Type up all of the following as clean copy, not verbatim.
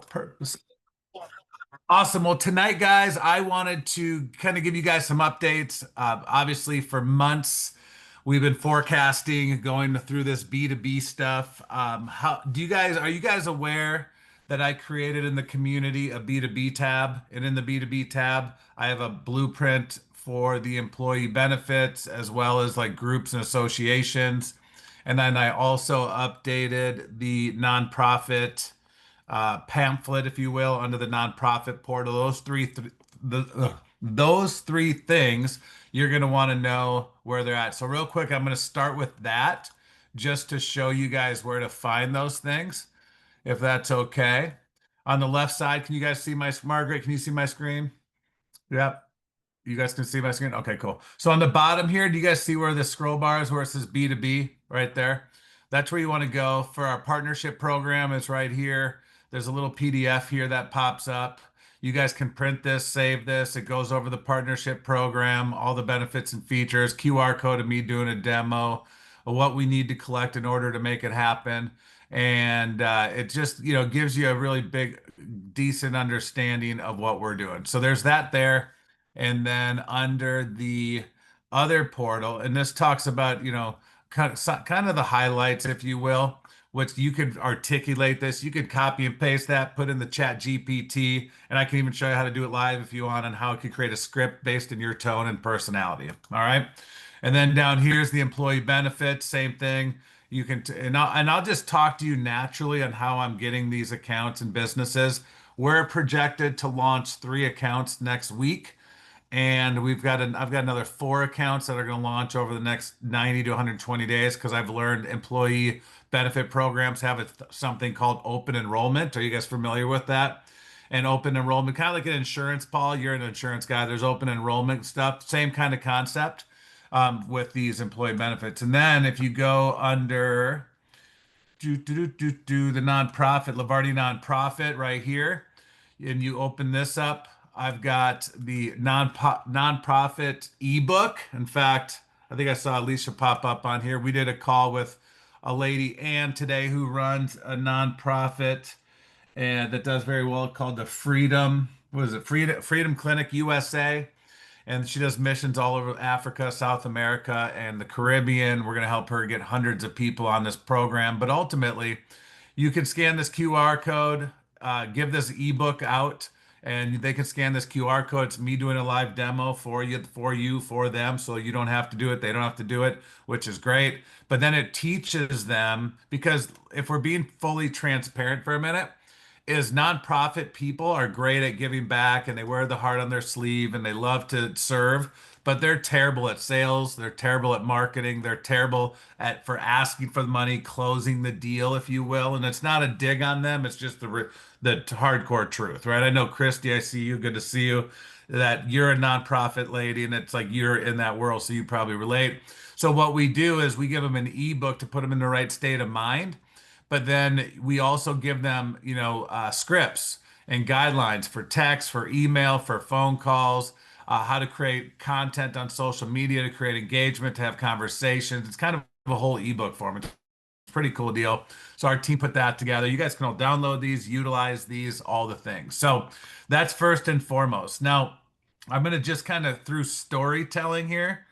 Purpose. Awesome. Well, tonight, guys, I wanted to kind of give you guys some updates. Obviously, for months, we've been forecasting going through this B2B stuff. How do you guys, are you guys aware that I created in the community a B2B tab? And in the B2B tab, I have a blueprint for the employee benefits as well as like groups and associations. And then I also updated the nonprofit pamphlet, if you will, under the nonprofit portal. Those three things you're going to want to know where they're at. So real quick, I'm going to start with that just to show you guys where to find those things, if that's okay. On the left side, can you guys see my Margaret? Can you see my screen? Yep. You guys can see my screen? Okay, cool. So on the bottom here, do you guys see where the scroll bar is where it says B2B right there? That's where you want to go for our partnership program. It's right here. There's a little PDF here that pops up. You guys can print this, save this. It goes over the partnership program, all the benefits and features, QR code of me doing a demo of what we need to collect in order to make it happen. And it just, gives you a really big, decent understanding of what we're doing. So there's that there. And then under the other portal, and this talks about, kind of the highlights, if you will, which you could articulate this. You could copy and paste that, put in the chat GPT, and I can even show you how to do it live if you want, and how it could create a script based in your tone and personality. All right. And then down here's the employee benefits, same thing. You can, and I'll just talk to you naturally on how I'm getting these accounts and businesses. We're projected to launch 3 accounts next week. And I've got another 4 accounts that are going to launch over the next 90 to 120 days because I've learned employee benefit programs have something called open enrollment. Are you guys familiar with that? And open enrollment, kind of like an insurance, Paul. You're an insurance guy. There's open enrollment stuff, same kind of concept with these employee benefits. And then if you go under the nonprofit, Lavardi nonprofit right here, and you open this up, I've got the nonprofit ebook. In fact, I think I saw Alicia pop up on here. We did a call with a lady, Ann, today, who runs a nonprofit and that does very well called the Freedom, what is it? Freedom Clinic USA. And she does missions all over Africa, South America, and the Caribbean. We're going to help her get hundreds of people on this program. But ultimately, you can scan this QR code, give this ebook out, and they can scan this QR code. It's me doing a live demo for them. So you don't have to do it. They don't have to do it, which is great. But then it teaches them, because if we're being fully transparent for a minute, is nonprofit people are great at giving back and they wear the heart on their sleeve and they love to serve, but they're terrible at sales, they're terrible at marketing, they're terrible at for asking for the money, closing the deal, if you will. And it's not a dig on them, it's just the hardcore truth, right? I know Christy, I see you, good to see you. That you're a nonprofit lady and it's like you're in that world, so you probably relate. So what we do is we give them an ebook to put them in the right state of mind, but then we also give them, scripts and guidelines for text, for email, for phone calls, how to create content on social media, to create engagement, to have conversations. It's kind of a whole ebook form. It's a pretty cool deal. So our team put that together. You guys can all download these, utilize these, all the things. So that's first and foremost. Now, I'm going to just kind of through storytelling here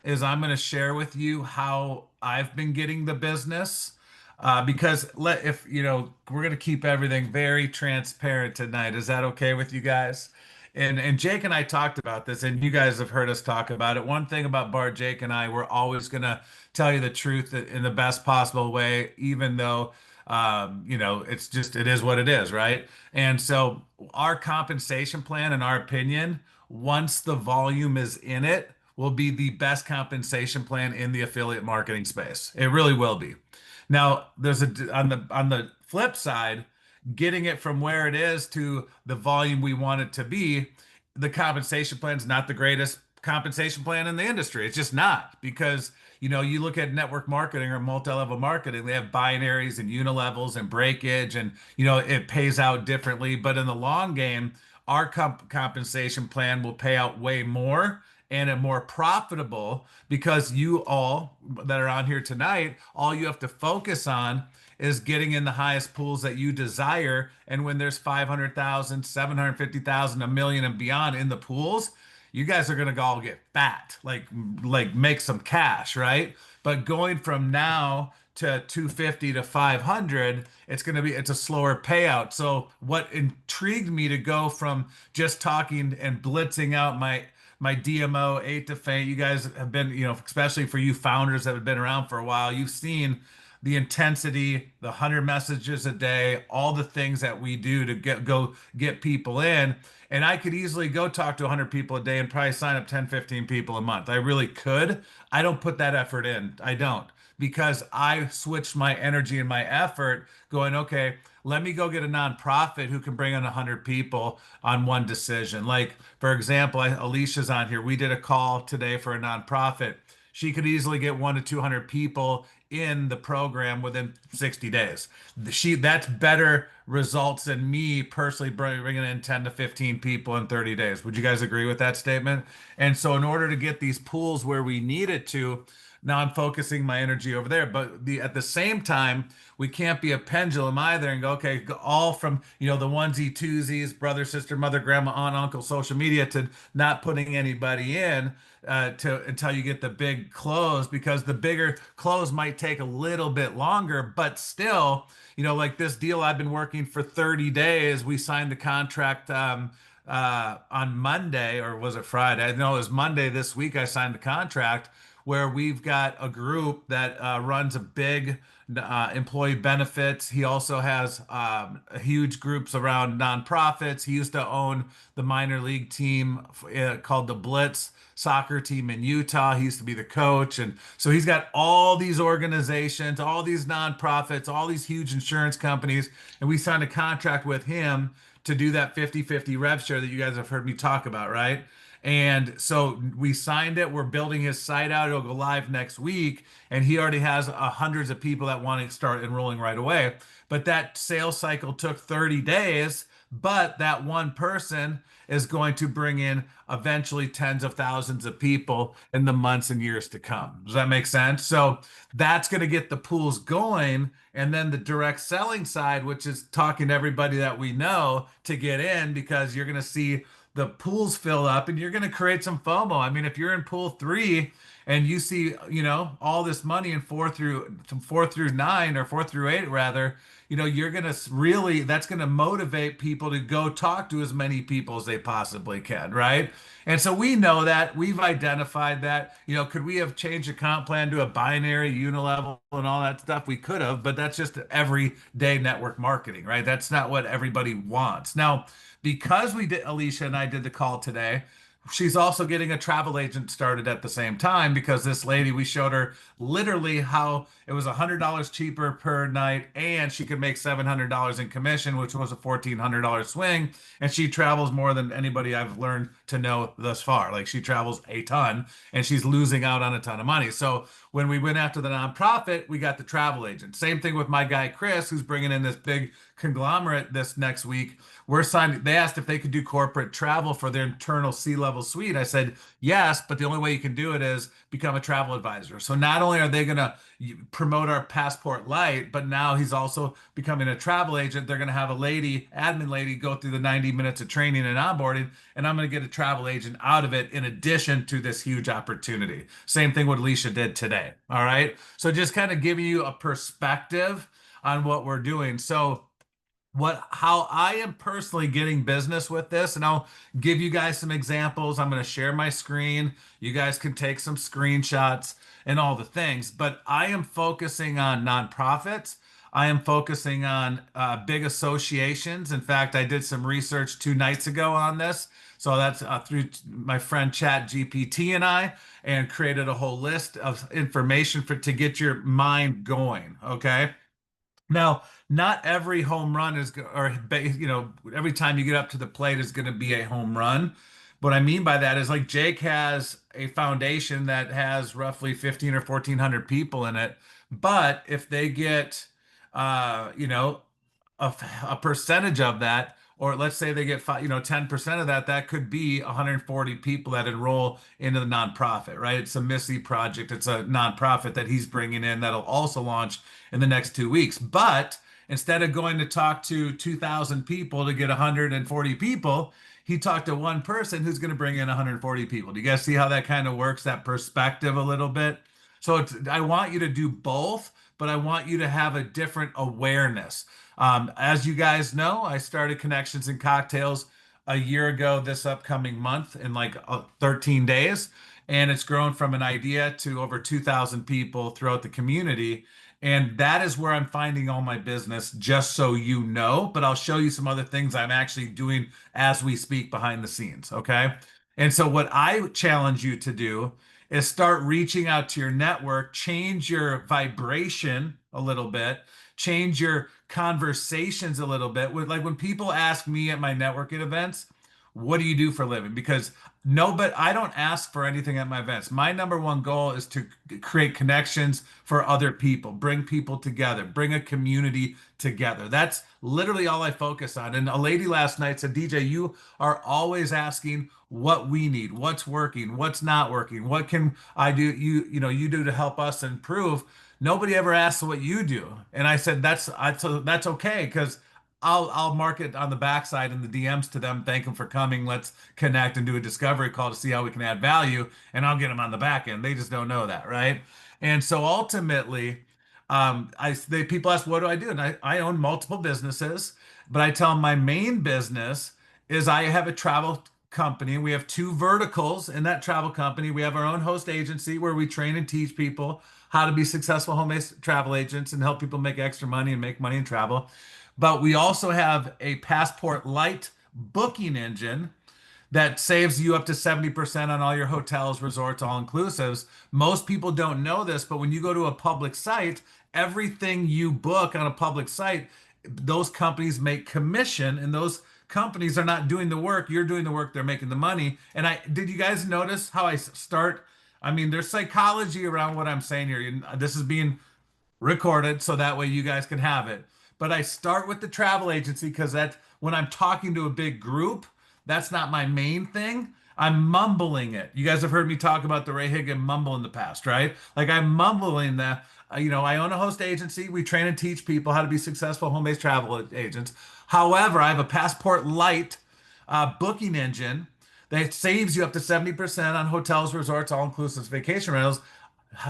is I'm going to share with you how I've been getting the business. Because if we're gonna keep everything very transparent tonight. Is that okay with you guys? And Jake and I talked about this, and you guys have heard us talk about it. One thing about Bart, Jake, and I, we're always gonna tell you the truth in the best possible way, even though it's just it is what it is, right? And so our compensation plan, in our opinion, once the volume is in it, will be the best compensation plan in the affiliate marketing space. It really will be. Now, there's on the flip side, getting it from where it is to the volume we want it to be, the compensation plan is not the greatest compensation plan in the industry. It's just not, because you look at network marketing or multi-level marketing, they have binaries and unilevels and breakage, and it pays out differently. But in the long game, our compensation plan will pay out way more and a more profitable, because you all that are on here tonight, all you have to focus on is getting in the highest pools that you desire. And when there's 500,000, 750,000, a million and beyond in the pools, you guys are going to all get fat, like make some cash, right? But going from now to 250 to 500, it's a slower payout. So what intrigued me to go from just talking and blitzing out my DMO 8 to 8, you guys have been, especially for you founders that have been around for a while, you've seen the intensity, the 100 messages a day, all the things that we do to get people in. And I could easily go talk to 100 people a day and probably sign up 10, 15 people a month. I really could. I don't put that effort in. I don't, because I switched my energy and my effort going, okay, let me go get a nonprofit who can bring in 100 people on one decision. Like, for example, Alicia's on here. We did a call today for a nonprofit. She could easily get 1 to 200 people in the program within 60 days. That's better results than me personally bringing in 10 to 15 people in 30 days. Would you guys agree with that statement? And so in order to get these pools where we need it to, now I'm focusing my energy over there. But at the same time, we can't be a pendulum either and go, okay, all from, the onesie twosies, brother, sister, mother, grandma, aunt, uncle, social media, to not putting anybody in to until you get the big close, because the bigger close might take a little bit longer, but still, like this deal I've been working for 30 days. We signed the contract on Monday, or was it Friday? I know it was Monday this week. I signed the contract where we've got a group that runs a big employee benefits. He also has huge groups around nonprofits. He used to own the minor league team called the Blitz soccer team in Utah. He used to be the coach. And so he's got all these organizations, all these nonprofits, all these huge insurance companies. And we signed a contract with him to do that 50-50 rev share that you guys have heard me talk about, right? And so we signed it. We're building his site out. It'll go live next week. And he already has hundreds of people that want to start enrolling right away. But that sales cycle took 30 days. But that one person is going to bring in eventually tens of thousands of people in the months and years to come. Does that make sense? So that's going to get the pools going. And then the direct selling side, which is talking to everybody that we know to get in, because you're going to see the pools fill up and you're going to create some FOMO. I mean, if you're in pool 3 and you see, all this money in 4 through 9, or 4 through 8 rather, you're going to really, that's going to motivate people to go talk to as many people as they possibly can, right? And so we know that, we've identified that. Could we have changed the comp plan to a binary, unilevel, and all that stuff? We could have, but that's just everyday network marketing, right? That's not what everybody wants. Now, because Alicia and I did the call today, she's also getting a travel agent started at the same time, because this lady, we showed her literally how it was $100 cheaper per night and she could make $700 in commission, which was a $1,400 swing. And she travels more than anybody I've learned to know thus far. Like, she travels a ton and she's losing out on a ton of money. So when we went after the nonprofit, we got the travel agent. Same thing with my guy Chris, who's bringing in this big conglomerate this next week. They asked if they could do corporate travel for their internal C-level suite. I said, yes, but the only way you can do it is become a travel advisor. So not only are they going to promote our Passport Light, but now he's also becoming a travel agent. They're going to have a admin lady, go through the 90 minutes of training and onboarding, and I'm going to get a travel agent out of it in addition to this huge opportunity. Same thing what Alicia did today. All right. So just kind of giving you a perspective on what we're doing. So how I am personally getting business with this, and I'll give you guys some examples. I'm going to share my screen. You guys can take some screenshots and all the things, but I am focusing on nonprofits. I am focusing on big associations. In fact, I did some research 2 nights ago on this. So that's through my friend Chat GPT and I, and created a whole list of information to get your mind going. Okay. Now, not every home run every time you get up to the plate is going to be a home run. What I mean by that is, like, Jake has a foundation that has roughly 15 or 1400 people in it. But if they get, a percentage of that, or let's say they get 10% of that, that could be 140 people that enroll into the nonprofit, right? It's a Missy project. It's a nonprofit that he's bringing in that'll also launch in the next 2 weeks. But instead of going to talk to 2,000 people to get 140 people, he talked to one person who's going to bring in 140 people. Do you guys see how that kind of works, that perspective a little bit? So I want you to do both, but I want you to have a different awareness. As you guys know, I started Connections and Cocktails a year ago this upcoming month in like 13 days. And it's grown from an idea to over 2,000 people throughout the community. And that is where I'm finding all my business, just so you know. But I'll show you some other things I'm actually doing as we speak behind the scenes. Okay. And so, what I challenge you to do is start reaching out to your network, change your vibration a little bit, change your conversations a little bit. With like when people ask me at my networking events, what do you do for a living? Because no, but I don't ask for anything at my events. My number one goal is to create connections for other people, bring people together, bring a community together. That's literally all I focus on. And a lady last night said, DJ, you are always asking what we need, what's working, what's not working, what can I do, you do to help us improve. Nobody ever asks what you do. And I said, so that's okay, because I'll mark it on the backside in the DMs to them, thank them for coming. Let's connect and do a discovery call to see how we can add value, and I'll get them on the back end. They just don't know that, right? And so ultimately, people ask, what do I do? And I own multiple businesses, but I tell them my main business is I have a travel company. We have two verticals in that travel company. We have our own host agency where we train and teach people how to be successful home-based travel agents and help people make extra money and make money in travel. But we also have a Passport Light booking engine that saves you up to 70% on all your hotels, resorts, all inclusives. Most people don't know this, but when you go to a public site, everything you book on a public site, those companies make commission, and those companies are not doing the work. You're doing the work, they're making the money. And did you guys notice how I start? I mean, there's psychology around what I'm saying here. This is being recorded so that way you guys can have it. But I start with the travel agency because that's when I'm talking to a big group, that's not my main thing. I'm mumbling it. You guys have heard me talk about the Ray Higgin mumble in the past, right? Like I'm mumbling that, I own a host agency. We train and teach people how to be successful home-based travel agents. However, I have a Passport Light booking engine that saves you up to 70% on hotels, resorts, all-inclusive vacation rentals.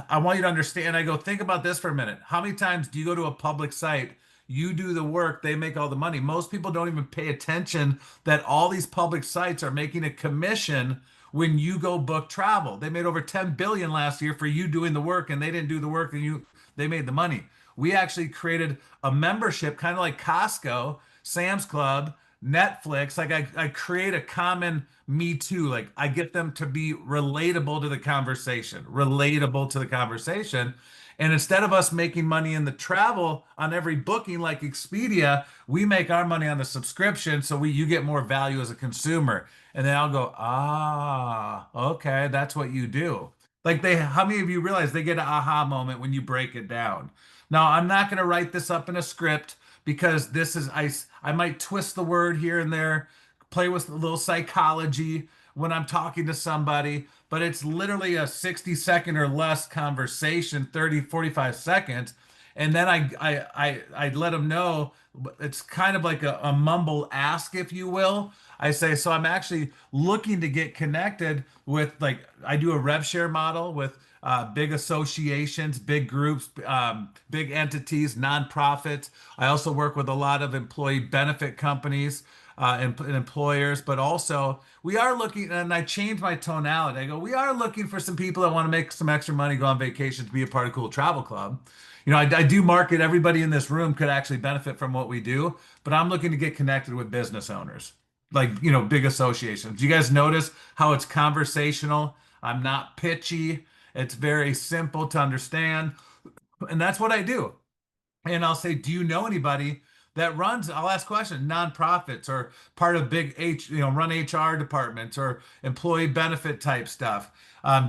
I want you to understand. I go, think about this for a minute. How many times do you go to a public site? You do the work, they make all the money. Most people don't even pay attention that all these public sites are making a commission when you go book travel. They made over 10 billion last year for you doing the work, and they didn't do the work and they made the money. We actually created a membership, kind of like Costco, Sam's Club, Netflix. Like I create a common me too. Like I get them to be relatable to the conversation, relatable to the conversation. And instead of us making money in the travel on every booking like Expedia, we make our money on the subscription. So you get more value as a consumer. And then I'll go, okay, that's what you do. Like how many of you realize they get an aha moment when you break it down? Now, I'm not going to write this up in a script because I might twist the word here and there, play with a little psychology when I'm talking to somebody, but it's literally a 60-second or less conversation, 30, 45 seconds. And then I let them know it's kind of like a mumble ask, if you will. I say, so I'm actually looking to get connected with, like, I do a rev share model with big associations, big groups, big entities, nonprofits. I also work with a lot of employee benefit companies and employers, but also we are looking, and I changed my tonality. I go, we are looking for some people that want to make some extra money, go on vacation, to be a part of Cool Travel Club. I do market, everybody in this room could actually benefit from what we do, but I'm looking to get connected with business owners, like, big associations. Do you guys notice how it's conversational? I'm not pitchy. It's very simple to understand. And that's what I do. And I'll say, do you know anybody that runs, I'll ask questions, nonprofits or part of big run HR departments or employee benefit type stuff?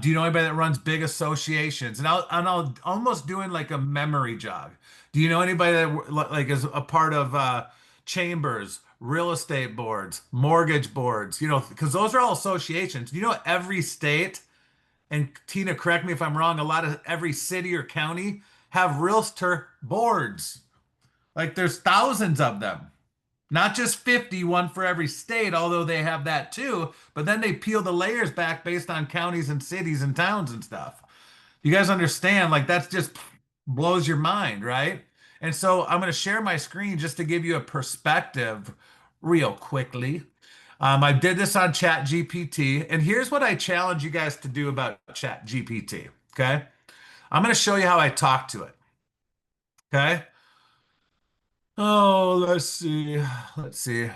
Do you know anybody that runs big associations? And I'll almost doing like a memory jog. Do you know anybody that like is a part of chambers, real estate boards, mortgage boards? Because those are all associations. Every state, and Tina, correct me if I'm wrong, a lot of every city or county have realtor boards. Like there's thousands of them. Not just 50, one for every state, although they have that too, but then they peel the layers back based on counties and cities and towns and stuff. You guys understand? Like that's just blows your mind, right? And so I'm going to share my screen just to give you a perspective real quickly. I did this on Chat GPT, and here's what I challenge you guys to do about Chat GPT. Okay. I'm going to show you how I talk to it. Okay. Oh, let's see. Let's see. It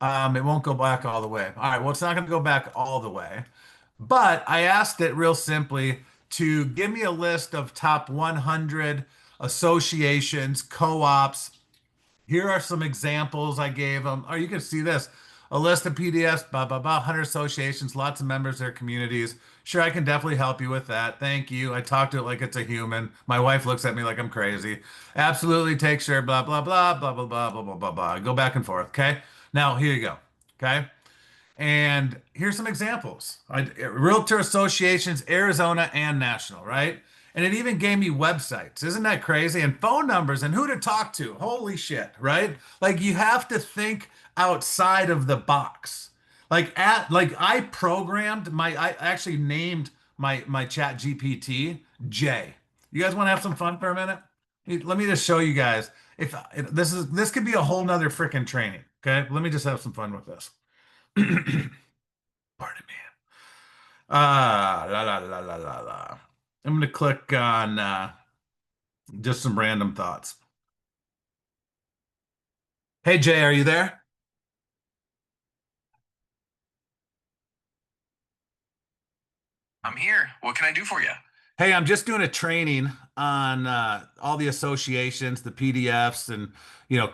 won't go back all the way. All right. Well, it's not going to go back all the way. But I asked it real simply to give me a list of top 100 associations, co-ops. Here are some examples I gave them. Or you can see this, a list of PDFs, blah, blah, blah, 100 associations, lots of members, their communities. Sure, I can definitely help you with that. Thank you. I talk to it like it's a human. My wife looks at me like I'm crazy. Absolutely take sure, blah, blah, blah, blah, blah, blah, blah, blah, blah, blah. I go back and forth. Okay. Now, here you go. Okay. And here's some examples. Realtor associations, Arizona and national, right? And it even gave me websites. Isn't that crazy? And phone numbers and who to talk to. Holy shit, right? Like you have to think outside of the box. Like I programmed I actually named my chat GPT Jay. You guys want to have some fun for a minute? Let me just show you guys if this could be a whole nother freaking training. Okay. Let me just have some fun with this. Pardon me. La la la la la la. I'm gonna click on just some random thoughts. Hey Jay, are you there? I'm here. What can I do for you? Hey, I'm just doing a training on all the associations, the PDFs, and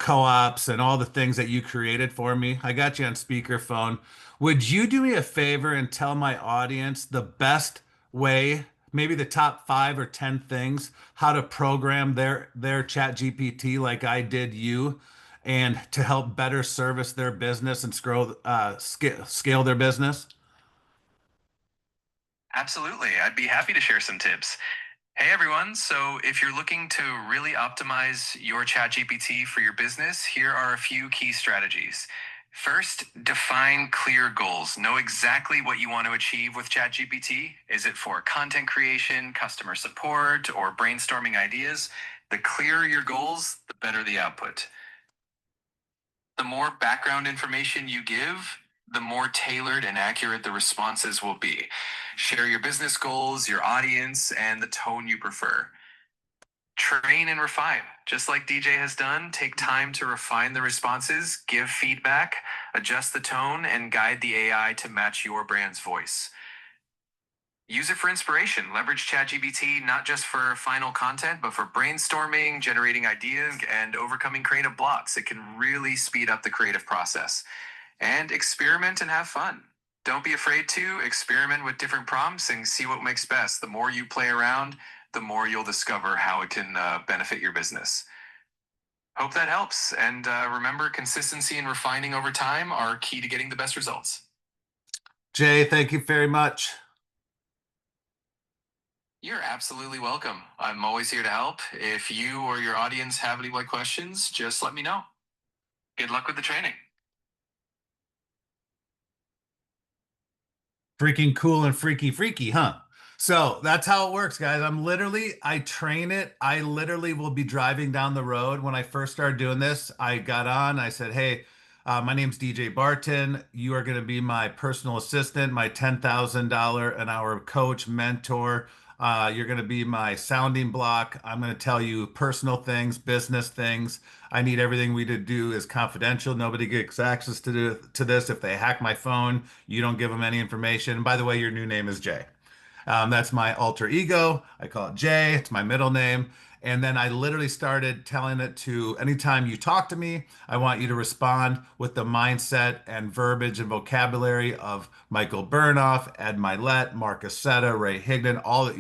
co-ops, and all the things that you created for me. I got you on speakerphone. Would you do me a favor and tell my audience the best way, maybe the top 5 or 10 things, how to program their Chat GPT like I did you, and to help better service their business and scale their business? Absolutely. I'd be happy to share some tips. Hey everyone. So, if you're looking to really optimize your ChatGPT for your business, here are a few key strategies. First, define clear goals. Know exactly what you want to achieve with ChatGPT. Is it for content creation, customer support, or brainstorming ideas? The clearer your goals, the better the output. The more background information you give, the more tailored and accurate the responses will be. Share your business goals, your audience, and the tone you prefer. Train and refine. Just like DJ has done, take time to refine the responses, give feedback, adjust the tone, and guide the AI to match your brand's voice. Use it for inspiration. Leverage ChatGPT not just for final content, but for brainstorming, generating ideas, and overcoming creative blocks. It can really speed up the creative process. And experiment and have fun. Don't be afraid to experiment with different prompts and see what makes best. The more you play around, the more you'll discover how it can benefit your business. Hope that helps. And remember, consistency and refining over time are key to getting the best results. Jay, thank you very much. You're absolutely welcome. I'm always here to help. If you or your audience have any questions, just let me know. Good luck with the training. Freaking cool and freaky, huh? So that's how it works, guys. I train it. I literally will be driving down the road. When I first started doing this, I got on, I said, hey, my name's DJ Barton. You are going to be my personal assistant, my $10,000 an hour coach, mentor. You're going to be my sounding block. I'm going to tell you personal things, business things. I need everything we do is confidential. Nobody gets access to this. If they hack my phone, you don't give them any information. And by the way, your new name is Jay. That's my alter ego. I call it Jay. It's my middle name. And then I literally started telling it to anytime you talk to me, I want you to respond with the mindset and verbiage and vocabulary of Michael Burnoff, Ed Milet, Mark Aceta, Ray Higdon, all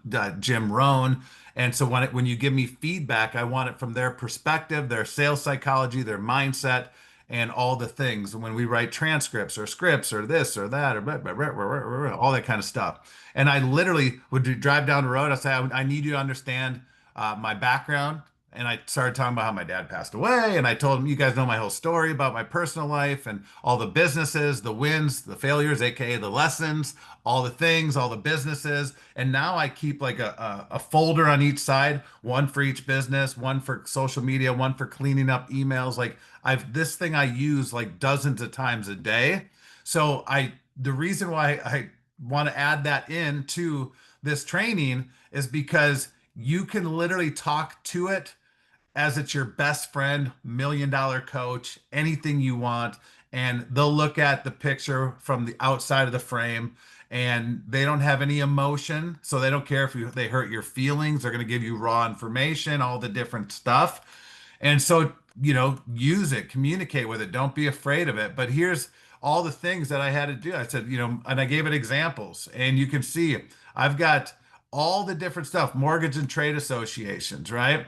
that, Jim Rohn. And so when you give me feedback, I want it from their perspective, their sales psychology, their mindset, and all the things. When we write transcripts or scripts or this or that or blah, blah, blah, blah, blah, blah, all that kind of stuff. And I literally would drive down the road. I say, I need you to understand my background. And I started talking about how my dad passed away. And I told him, you guys know my whole story about my personal life and all the businesses, the wins, the failures, AKA the lessons, all the things, all the businesses. And now I keep like a folder on each side, one for each business, one for social media, one for cleaning up emails. Like I've this thing I use like dozens of times a day. So the reason why I want to add that into this training is because you can literally talk to it as it's your best friend, $1 million coach, anything you want. And they'll look at the picture from the outside of the frame and they don't have any emotion. So they don't care if they hurt your feelings. They're going to give you raw information, all the different stuff. And so, use it, communicate with it. Don't be afraid of it. But here's all the things that I had to do. I said, and I gave it examples. And you can see I've got all the different stuff, mortgage and trade associations, right?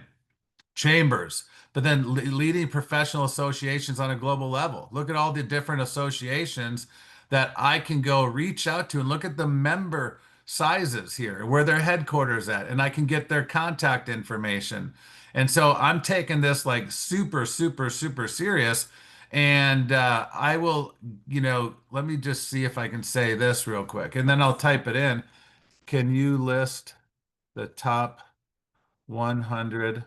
Chambers, but then leading professional associations on a global level. Look at all the different associations that I can go reach out to and look at the member sizes here, where their headquarters at, and I can get their contact information. And so I'm taking this like super, super, super serious. And I will, let me just see if I can say this real quick, and then I'll type it in. Can you list the top 100?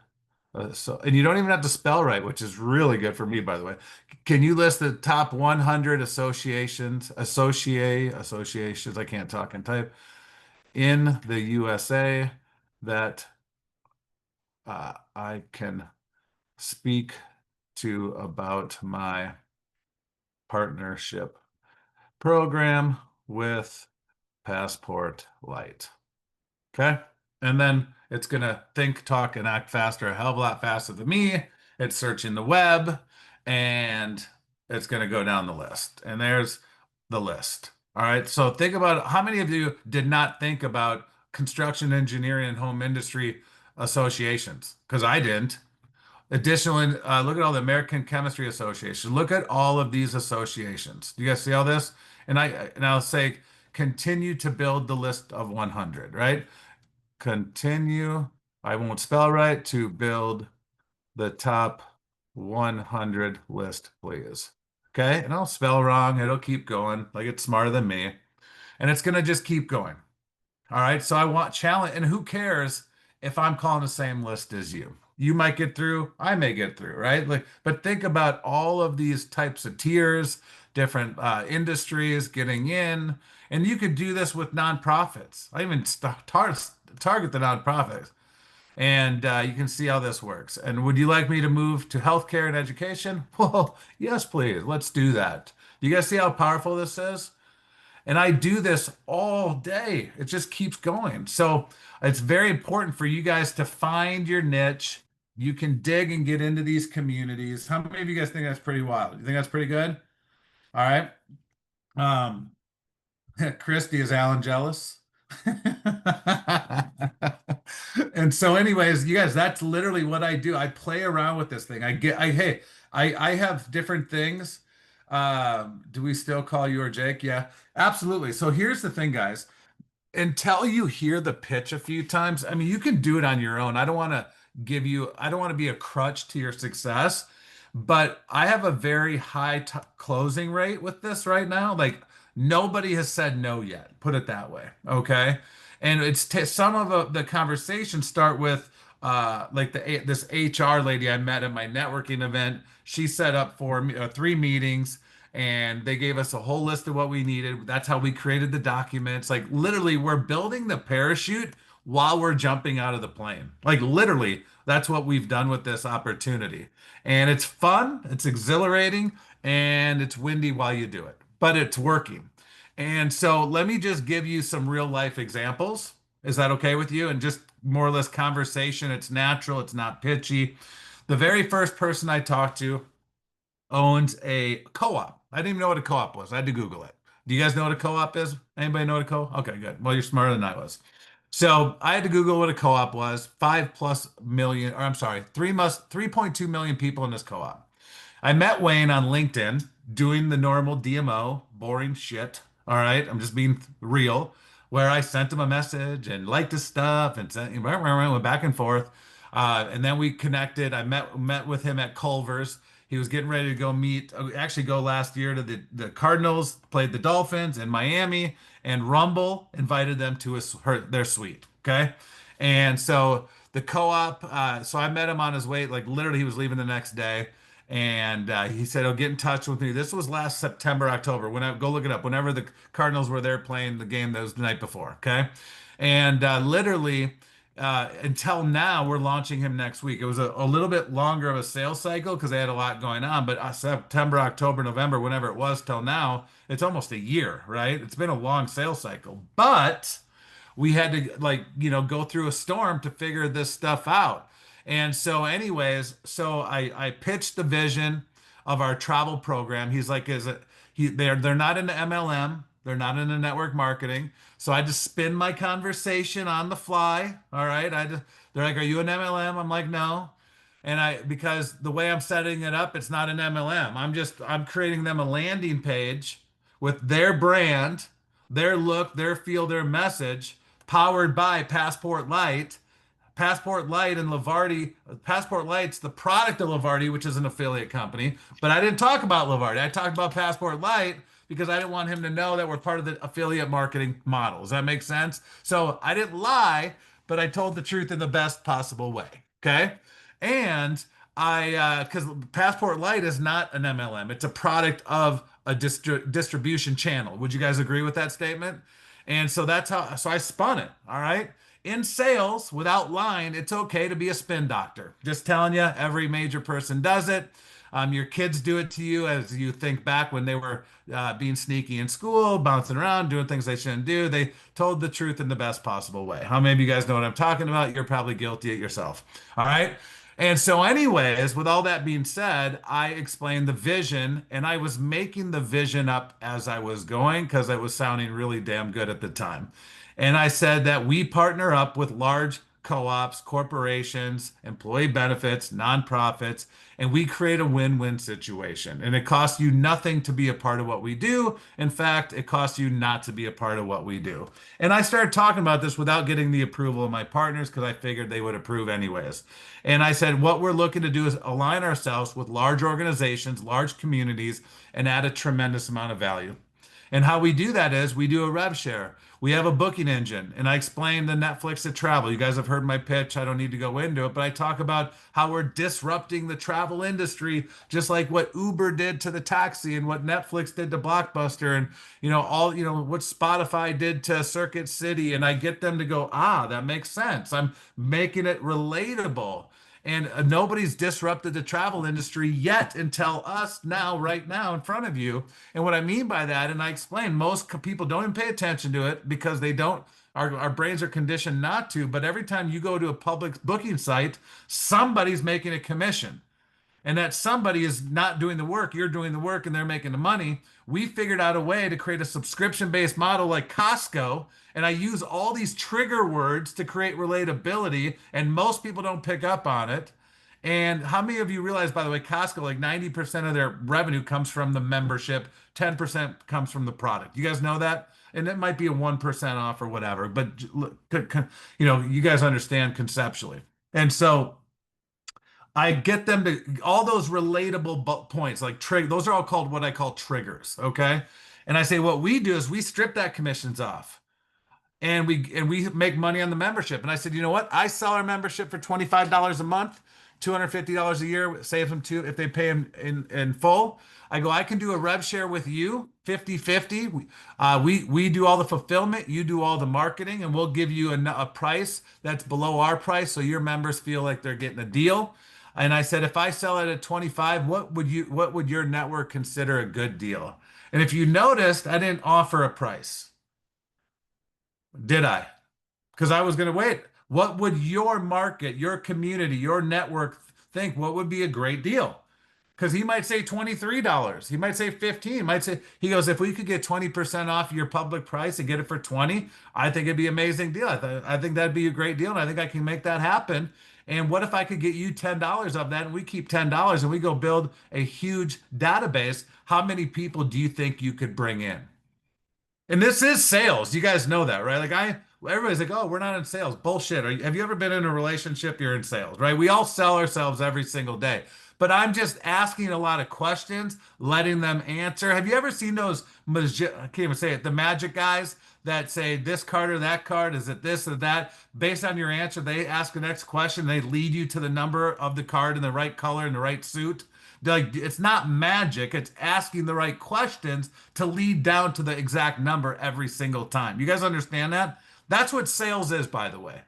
And you don't even have to spell right, which is really good for me, by the way. Can you list the top 100 associations, I can't talk and type, in the USA that I can speak to about my partnership program with Passport Light? Okay. And then it's going to think, talk, and act faster, a hell of a lot faster than me. It's searching the web and it's going to go down the list. And there's the list. All right. So think about how many of you did not think about construction, engineering, and home industry associations? Because I didn't. Additionally, look at all the American Chemistry Association. Look at all of these associations. Do you guys see all this? And I'll say continue to build the list of 100, right? Continue, I won't spell right, to build the top 100 list, please. Okay, and I'll spell wrong. It'll keep going like it's smarter than me. And it's going to just keep going. All right, so I want challenge. And who cares if I'm calling the same list as you? You might get through, I may get through, right? Like, but think about all of these types of tiers, different industries getting in. And you could do this with nonprofits. I even target the nonprofits. And you can see how this works. And would you like me to move to healthcare and education? Well, yes, please. Let's do that. You guys see how powerful this is? And I do this all day. It just keeps going. So it's very important for you guys to find your niche. You can dig and get into these communities. How many of you guys think that's pretty wild? You think that's pretty good? All right. Um, Christy, is Alan jealous? And so, anyways, you guys, that's literally what I do. I play around with this thing. Hey, I have different things. Do we still call you or Jake? Yeah, absolutely. So here's the thing, guys. Until you hear the pitch a few times, I mean, you can do it on your own. I don't want to be a crutch to your success, but I have a very high t closing rate with this right now. Like nobody has said no yet, put it that way. Okay. And it's t some of the conversations start with like this HR lady I met at my networking event. She set up for me, 3 meetings and they gave us a whole list of what we needed. That's how we created the documents. Like literally, we're building the parachute while we're jumping out of the plane. Like literally, that's what we've done with this opportunity. And it's fun, it's exhilarating, and it's windy while you do it, but it's working. And so let me just give you some real life examples. Is that okay with you? And just more or less conversation. It's natural, it's not pitchy. The very first person I talked to owns a co-op. I didn't even know what a co-op was. I had to Google it. Do you guys know what a co-op is? Anybody know what a co-op? Okay, good. Well, you're smarter than I was. So I had to Google what a co-op was. 5+ million, or I'm sorry, 3.2 million people in this co-op. I met Wayne on LinkedIn doing the normal DMO, boring shit. All right, I'm just being real. Where I sent him a message and liked his stuff and went back and forth. And then we connected. I met with him at Culver's. He was getting ready to go meet, actually go last year to the Cardinals, played the Dolphins in Miami, and Rumble invited them to their suite. Okay. And so the co-op, so I met him on his way, like literally he was leaving the next day. And he said, "Oh, get in touch with me." This was last September, October. When I go look it up, whenever the Cardinals were there playing the game that was the night before. Okay. And literally, until now, we're launching him next week. It was a little bit longer of a sales cycle because they had a lot going on. But September, October, November, whenever it was till now, it's almost a year, right? It's been a long sales cycle. But we had to go through a storm to figure this stuff out. And so anyways, so I pitched the vision of our travel program. He's like, is it they're not into MLM, they're not into network marketing. So I just spin my conversation on the fly. All right. They're like, "Are you an MLM?" I'm like, "No." And because the way I'm setting it up, it's not an MLM. I'm creating them a landing page with their brand, their look, their feel, their message, powered by Passport Light. Passport Light and Lavardi. Passport Light's the product of Lavardi, which is an affiliate company. But I didn't talk about Lavardi. I talked about Passport Light because I didn't want him to know that we're part of the affiliate marketing model. Does that make sense? So I didn't lie, but I told the truth in the best possible way. Okay. And because Passport Light is not an MLM, it's a product of a distribution channel. Would you guys agree with that statement? And so so I spun it. All right. In sales, without lying, it's okay to be a spin doctor. Just telling you, every major person does it. Your kids do it to you as you think back when they were being sneaky in school, bouncing around, doing things they shouldn't do. They told the truth in the best possible way. How many of you guys know what I'm talking about? You're probably guilty it yourself. All right. And so, anyways, with all that being said, I explained the vision and I was making the vision up as I was going because it was sounding really damn good at the time. And I said that we partner up with large co-ops, corporations, employee benefits, nonprofits, and we create a win-win situation. And it costs you nothing to be a part of what we do. In fact, it costs you not to be a part of what we do. And I started talking about this without getting the approval of my partners because I figured they would approve anyways. And I said, what we're looking to do is align ourselves with large organizations, large communities, and add a tremendous amount of value. And how we do that is we do a rev share. We have a booking engine, and I explain the Netflix to travel. You guys have heard my pitch. I don't need to go into it, but I talk about how we're disrupting the travel industry, just like what Uber did to the taxi and what Netflix did to Blockbuster, and what Spotify did to Circuit City. And I get them to go, that makes sense. I'm making it relatable. And nobody's disrupted the travel industry yet until us now, right now, in front of you. And what I mean by that, and I explain, most people don't even pay attention to it because they don't. Our brains are conditioned not to. But every time you go to a public booking site, somebody's making a commission, and that somebody is not doing the work, you're doing the work, and they're making the money. We figured out a way to create a subscription-based model like Costco, and I use all these trigger words to create relatability, and most people don't pick up on it. And how many of you realize, by the way, Costco, like 90% of their revenue comes from the membership, 10% comes from the product. You guys know that? And it might be a 1% off or whatever, but you guys understand conceptually. And so I get them to all those relatable points, like those are all called what I call triggers. Okay. And I say, what we do is we strip that commissions off and we make money on the membership. And I said, you know what? I sell our membership for $25 a month, $250 a year, save them to if they pay in full. I go, I can do a rev share with you, 50-50. We do all the fulfillment, you do all the marketing, and we'll give you a price that's below our price so your members feel like they're getting a deal. And I said, if I sell it at 25, what would your network consider a good deal? And if you noticed, I didn't offer a price, did I? Because I was going to wait. What would your market, your community, your network think? What would be a great deal? Because he might say $23. He might say 15. He might say, he goes, if we could get 20% off your public price and get it for 20, I think it'd be an amazing deal. I think that'd be a great deal. And I think I can make that happen. And what if I could get you $10 of that and we keep $10 and we go build a huge database? How many people do you think you could bring in? And this is sales. You guys know that, right? Everybody's like, oh, we're not in sales. Bullshit. Have you ever been in a relationship? You're in sales, right? We all sell ourselves every single day. But I'm just asking a lot of questions, letting them answer. Have you ever seen those, I can't even say it, the magic guys that say this card or that card? Is it this or that? Based on your answer, they ask the next question. They lead you to the number of the card in the right color and the right suit. Like it's not magic, it's asking the right questions to lead down to the exact number every single time. You guys understand that? That's what sales is, by the way.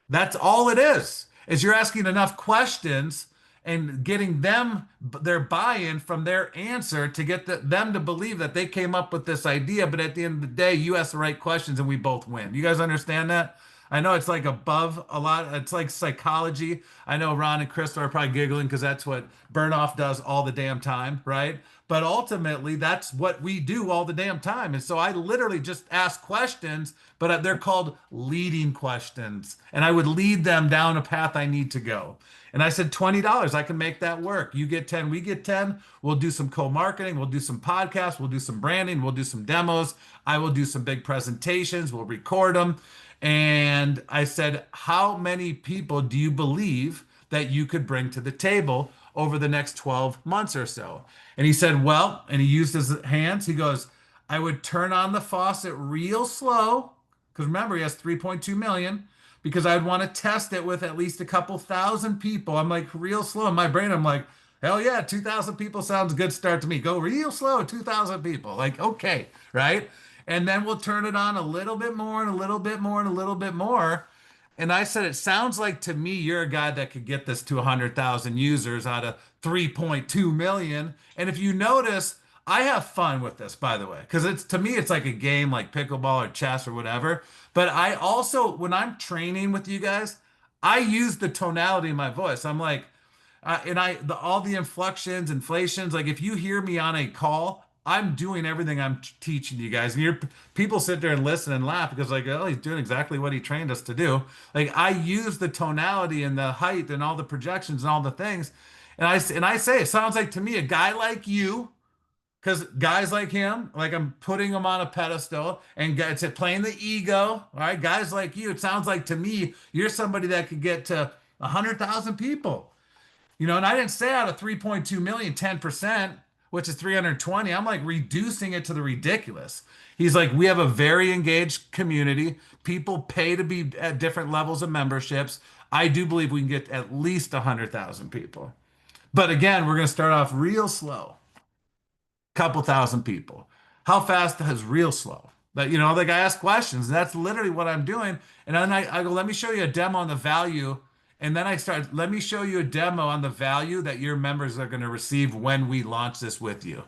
That's all it is you're asking enough questions and getting them their buy-in from their answer to get them to believe that they came up with this idea. But at the end of the day, you ask the right questions and we both win. You guys understand that? I know it's like above a lot. It's like psychology. I know Ron and Crystal are probably giggling because that's what Burnoff does all the damn time, right? But ultimately, that's what we do all the damn time. And so I literally just ask questions, but they're called leading questions. And I would lead them down a path I need to go. And I said, $20, I can make that work. You get 10, we get 10. We'll do some co-marketing. We'll do some podcasts. We'll do some branding. We'll do some demos. I will do some big presentations. We'll record them. And I said, how many people do you believe that you could bring to the table over the next 12 months or so? And he said, well, and he used his hands. He goes, I would turn on the faucet real slow, because remember, he has 3.2 million, because I'd want to test it with at least a couple thousand people. I'm like, real slow. In my brain, I'm like, hell yeah, 2,000 people sounds a good start to me. Go real slow, 2,000 people. Like, okay, right? And then we'll turn it on a little bit more and a little bit more and a little bit more. And I said, it sounds like to me you're a guy that could get this to 100,000 users out of 3.2 million. And if you notice, I have fun with this, by the way, because it's to me, it's like a game like pickleball or chess or whatever. But I also, when I'm training with you guys, I use the tonality in my voice. I'm like, all the inflections, inflations, like if you hear me on a call, I'm doing everything I'm teaching you guys. And people sit there and listen and laugh because like, oh, he's doing exactly what he trained us to do. Like I use the tonality and the height and all the projections and all the things. And I say, it sounds like to me, a guy like you, because guys like him, like I'm putting him on a pedestal and it's playing the ego. All right. Guys like you, it sounds like to me, you're somebody that could get to 100,000 people. And I didn't say out of 3.2 million, 10%, which is 320. I'm like reducing it to the ridiculous. He's like, we have a very engaged community. People pay to be at different levels of memberships. I do believe we can get at least 100,000 people. But again, we're going to start off real slow, couple thousand people. How fast is real slow? But like I ask questions, and that's literally what I'm doing. And then I go, let me show you a demo on the value. And then I start, let me show you a demo on the value that your members are going to receive when we launch this with you.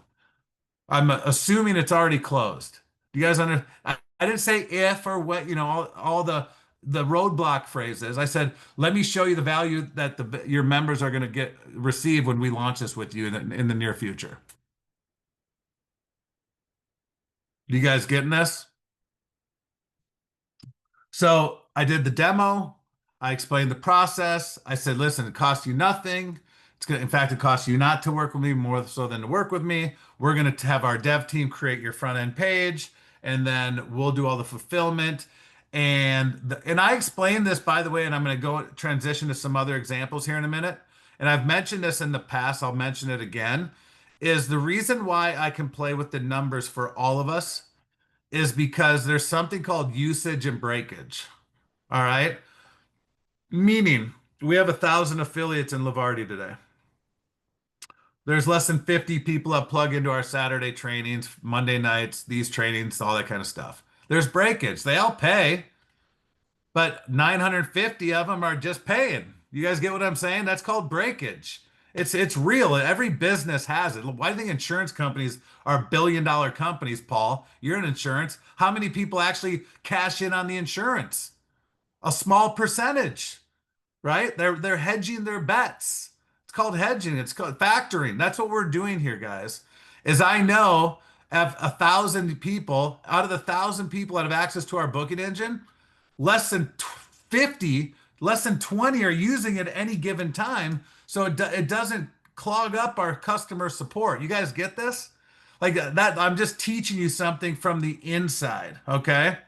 I'm assuming it's already closed. Do you guys I didn't say if or what, all the roadblock phrases. I said, let me show you the value that your members are going to receive when we launch this with you in the near future. You guys getting this? So I did the demo. I explained the process. I said, listen, it costs you nothing. In fact, it costs you not to work with me more so than to work with me. We're going to have our dev team create your front end page, and then we'll do all the fulfillment. And I explained this, by the way, and I'm going to go transition to some other examples here in a minute. And I've mentioned this in the past. I'll mention it again. Is the reason why I can play with the numbers for all of us is because there's something called usage and breakage. All right. Meaning we have 1,000 affiliates in Lavardi today. There's less than 50 people that plug into our Saturday trainings, Monday nights, these trainings, all that kind of stuff. There's breakage. They all pay, but 950 of them are just paying. You guys get what I'm saying? That's called breakage. It's real. Every business has it. Why do you think insurance companies are billion-dollar companies, Paul? You're in insurance. How many people actually cash in on the insurance? A small percentage, right? They're hedging their bets. It's called hedging. It's called factoring. That's what we're doing here, guys. Is I know of 1,000 people, out of the 1,000 people that have access to our booking engine, less than 50, less than 20 are using it at any given time. So it doesn't clog up our customer support. You guys get this? Like that, I'm just teaching you something from the inside, okay?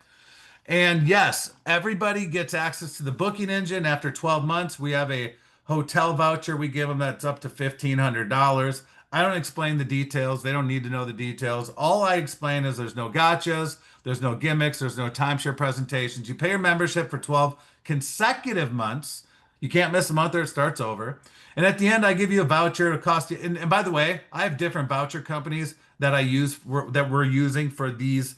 And yes, everybody gets access to the booking engine after 12 months. We have a hotel voucher we give them that's up to $1,500. I don't explain the details. They don't need to know the details. All I explain is there's no gotchas, there's no gimmicks, there's no timeshare presentations. You pay your membership for 12 consecutive months. You can't miss a month or it starts over. And at the end, I give you a voucher. It costs you. And by the way, I have different voucher companies that I use that we're using for these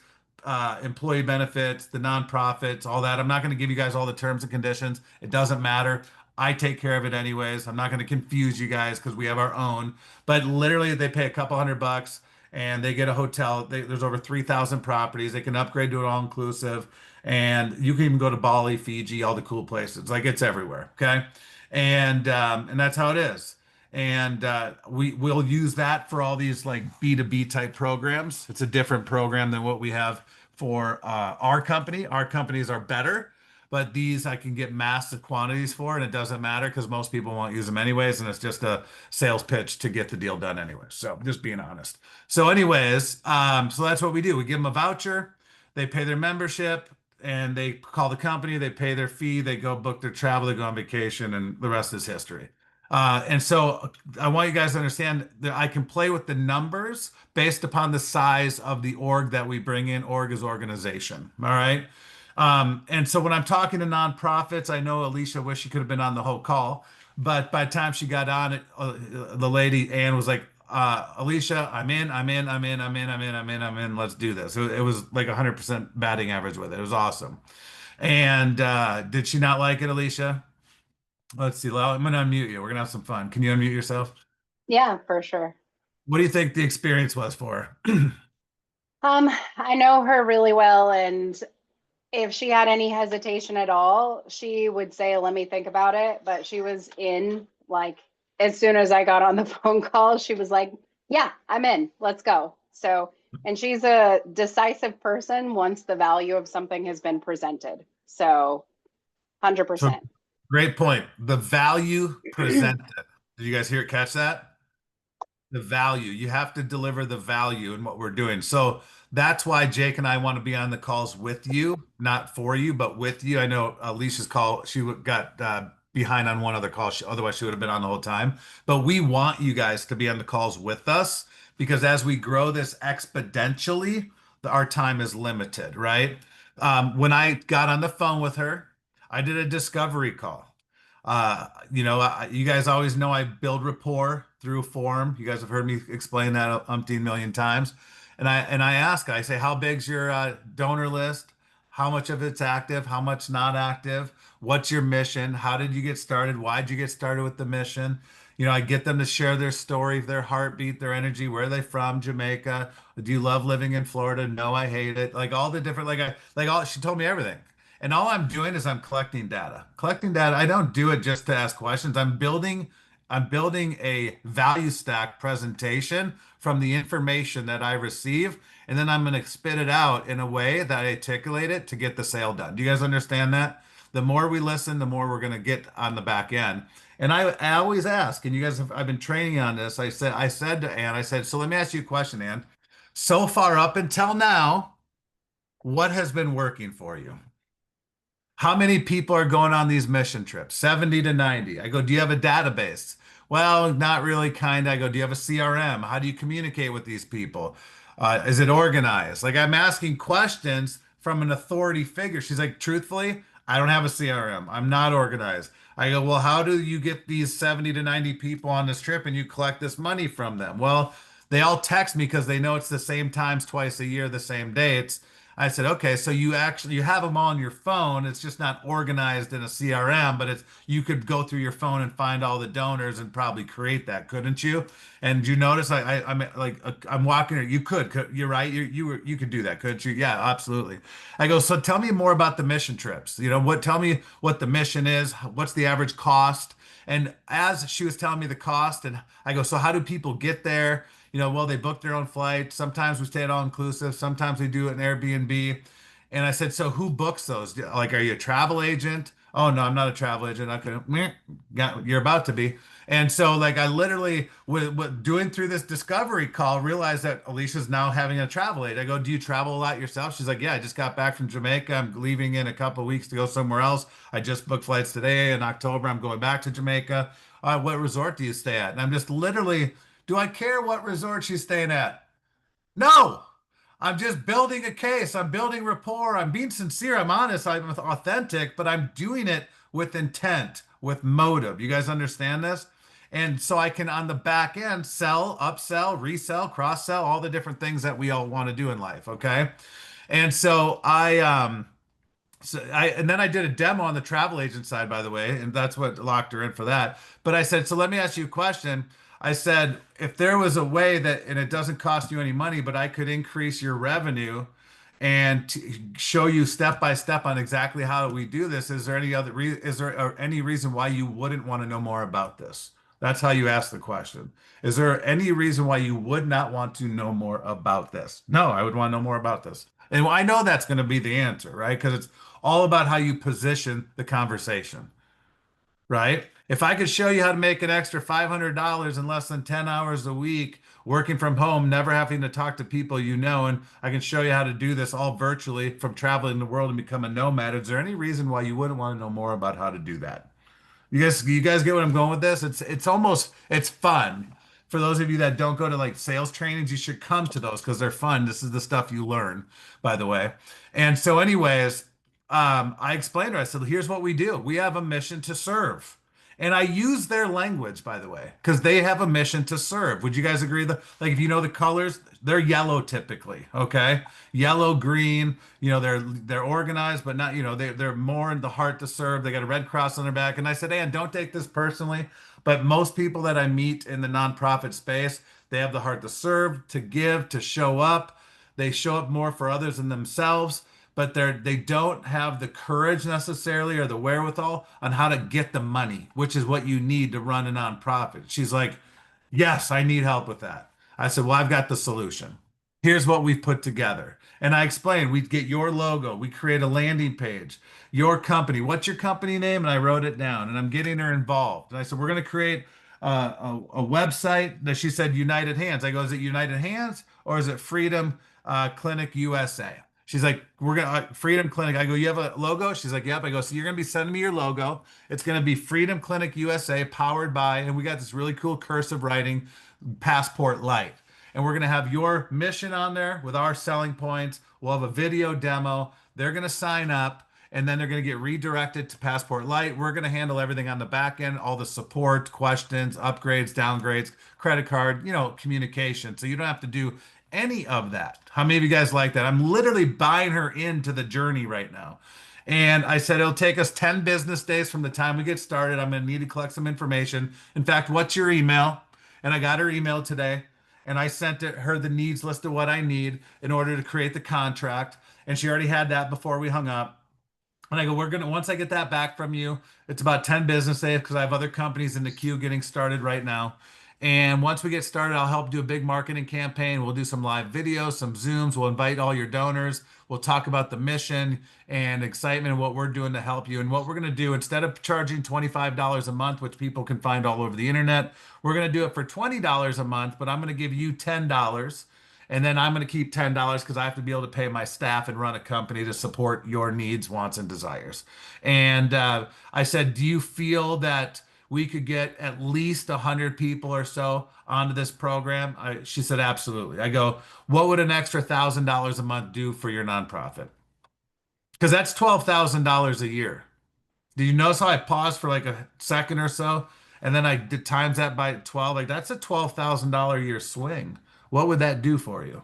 employee benefits, the nonprofits, all that. I'm not going to give you guys all the terms and conditions. It doesn't matter. I take care of it anyways. I'm not going to confuse you guys because we have our own. But literally, they pay a couple $100 and they get a hotel. There's over 3,000 properties. They can upgrade to an all inclusive, and you can even go to Bali, Fiji, all the cool places. Like it's everywhere. Okay, and that's how it is. And we'll use that for all these like B2B type programs. It's a different program than what we have for our company. Our companies are better, but these I can get massive quantities for, and it doesn't matter because most people won't use them anyways, and it's just a sales pitch to get the deal done anyways. So just being honest. So anyways, so that's what we do. We give them a voucher, they pay their membership, and they call the company, they pay their fee, they go book their travel, they go on vacation, and the rest is history. And so I want you guys to understand that I can play with the numbers based upon the size of the org that we bring in. Org is organization. All right. And so when I'm talking to nonprofits, I know Alicia wished she could have been on the whole call, but by the time she got on it, the lady Ann was like, Alicia, I'm in, I'm in, I'm in, I'm in, I'm in, I'm in, I'm in. Let's do this. It was like 100% batting average with it. It was awesome. And did she not like it, Alicia? Let's see. Well, I'm gonna unmute you. We're gonna have some fun. Can you unmute yourself? Yeah, for sure. What do you think the experience was for her? I know her really well, and if she had any hesitation at all, she would say, "Let me think about it." But she was in like as soon as I got on the phone call, she was like, "Yeah, I'm in. Let's go." So, and she's a decisive person once the value of something has been presented. So, So 100%. great point. The value presented. Did you guys hear it? Catch that? The value. You have to deliver the value in what we're doing. So that's why Jake and I want to be on the calls with you, not for you, but with you. I know Alicia's call, she got behind on one other call. Otherwise, she would have been on the whole time. But we want you guys to be on the calls with us because as we grow this exponentially, our time is limited, right? When I got on the phone with her, I did a discovery call. You guys always know I build rapport through form. You guys have heard me explain that umpteen million times. And I ask, I say, how big's your donor list? How much of it's active? How much not active? What's your mission? How did you get started? Why'd you get started with the mission? I get them to share their story, their heartbeat, their energy. Where are they from? Jamaica. Do you love living in Florida? No, I hate it. Like all the different, she told me everything. And all I'm doing is I'm collecting data. Collecting data. I don't do it just to ask questions. I'm building a value stack presentation from the information that I receive, and then I'm going to spit it out in a way that I articulate it to get the sale done. Do you guys understand that? The more we listen, the more we're going to get on the back end. And I always ask, and you guys have, I've been training on this. I said to Ann, I said, so let me ask you a question, Ann. So far up until now, what has been working for you? How many people are going on these mission trips? 70 to 90. I go, do you have a database? Well, not really, kind of. I go, do you have a CRM? How do you communicate with these people? Is it organized? Like I'm asking questions from an authority figure. She's like, truthfully, I don't have a CRM. I'm not organized. I go, well, how do you get these 70 to 90 people on this trip and you collect this money from them? Well, they all text me because they know it's the same times twice a year, the same dates. I said, okay, so you have them all on your phone. It's just not organized in a CRM, but it's you could go through your phone and find all the donors and probably create that, couldn't you? And you notice I'm like I'm walking here. You're right. You could do that, couldn't you? Yeah, absolutely. I go, so tell me more about the mission trips. Tell me what the mission is. What's the average cost? And as she was telling me the cost, and I go, so how do people get there? Well, they book their own flight. Sometimes we stay at all inclusive. Sometimes we do an Airbnb. And I said, so who books those? Like, are you a travel agent? Oh, no, I'm not a travel agent. Okay, meh, you're about to be. And so, like, I literally, with doing through this discovery call, realized that Alicia's now having a travel agent. I go, do you travel a lot yourself? She's like, yeah, I just got back from Jamaica. I'm leaving in a couple of weeks to go somewhere else. I just booked flights today. In October, I'm going back to Jamaica. What resort do you stay at? And I'm just literally, do I care what resort she's staying at? No. I'm just building a case. I'm building rapport. I'm being sincere. I'm honest. I'm authentic, but I'm doing it with intent, with motive. You guys understand this? And so I can, on the back end, sell, upsell, resell, cross sell, all the different things that we all want to do in life. Okay. And and then I did a demo on the travel agent side, by the way, and that's what locked her in for that. But I said, so let me ask you a question. I said, if there was a way that, and it doesn't cost you any money, but I could increase your revenue and show you step by step on exactly how we do this, is there any reason why you wouldn't want to know more about this? That's how you ask the question. Is there any reason why you would not want to know more about this? No, I would want to know more about this. And I know that's going to be the answer, right? Because it's all about how you position the conversation, right? If I could show you how to make an extra $500 in less than 10 hours a week, working from home, never having to talk to people and I can show you how to do this all virtually from traveling the world and become a nomad, is there any reason why you wouldn't want to know more about how to do that? You guys get what I'm going with this? It's fun. For those of you that don't go to like sales trainings, you should come to those because they're fun. This is the stuff you learn, by the way. And so, anyways, I explained to her, I said, here's what we do. We have a mission to serve. And I use their language, by the way, because they have a mission to serve. Would you guys agree that, like, if you know the colors, they're yellow typically, okay? Yellow, green, they're organized, but not, they're more in the heart to serve. They got a red cross on their back. And I said, hey, and don't take this personally, but most people that I meet in the nonprofit space, they have the heart to serve, to give, to show up. They show up more for others than themselves, but they don't have the courage necessarily or the wherewithal on how to get the money, which is what you need to run a nonprofit. She's like, yes, I need help with that. I said, well, I've got the solution. Here's what we've put together. And I explained, we get your logo, we create a landing page, your company, what's your company name? And I wrote it down and I'm getting her involved. And I said, we're going to create a website that she said United Hands. I go, is it United Hands or is it Freedom Clinic USA? She's like, we're gonna Freedom Clinic. I go, you have a logo? She's like, yep. I go, so you're gonna be sending me your logo. It's gonna be Freedom Clinic USA, powered by, and we got this really cool cursive writing, Passport Light. And we're gonna have your mission on there with our selling points. We'll have a video demo. They're gonna sign up. And then they're going to get redirected to Passport Light. We're going to handle everything on the back end, all the support, questions, upgrades, downgrades, credit card, communication. So you don't have to do any of that. How many of you guys like that? I'm literally buying her into the journey right now. And I said, it'll take us 10 business days from the time we get started. I'm going to need to collect some information. In fact, what's your email? And I got her email today. And I sent her the needs list of what I need in order to create the contract. And she already had that before we hung up. And I go, once I get that back from you, it's about 10 business days because I have other companies in the queue getting started right now. And once we get started, I'll help do a big marketing campaign. We'll do some live videos, some Zooms. We'll invite all your donors. We'll talk about the mission and excitement and what we're doing to help you. And what we're going to do, instead of charging $25 a month, which people can find all over the internet, we're going to do it for $20 a month, but I'm going to give you $10. And then I'm going to keep $10 because I have to be able to pay my staff and run a company to support your needs, wants, and desires. And I said, do you feel that we could get at least 100 people or so onto this program? She said, absolutely. I go, what would an extra $1,000 a month do for your nonprofit? Because that's $12,000 a year. Did you notice how I paused for like a second or so? And then I did times that by 12. Like that's a $12,000 a year swing. What would that do for you?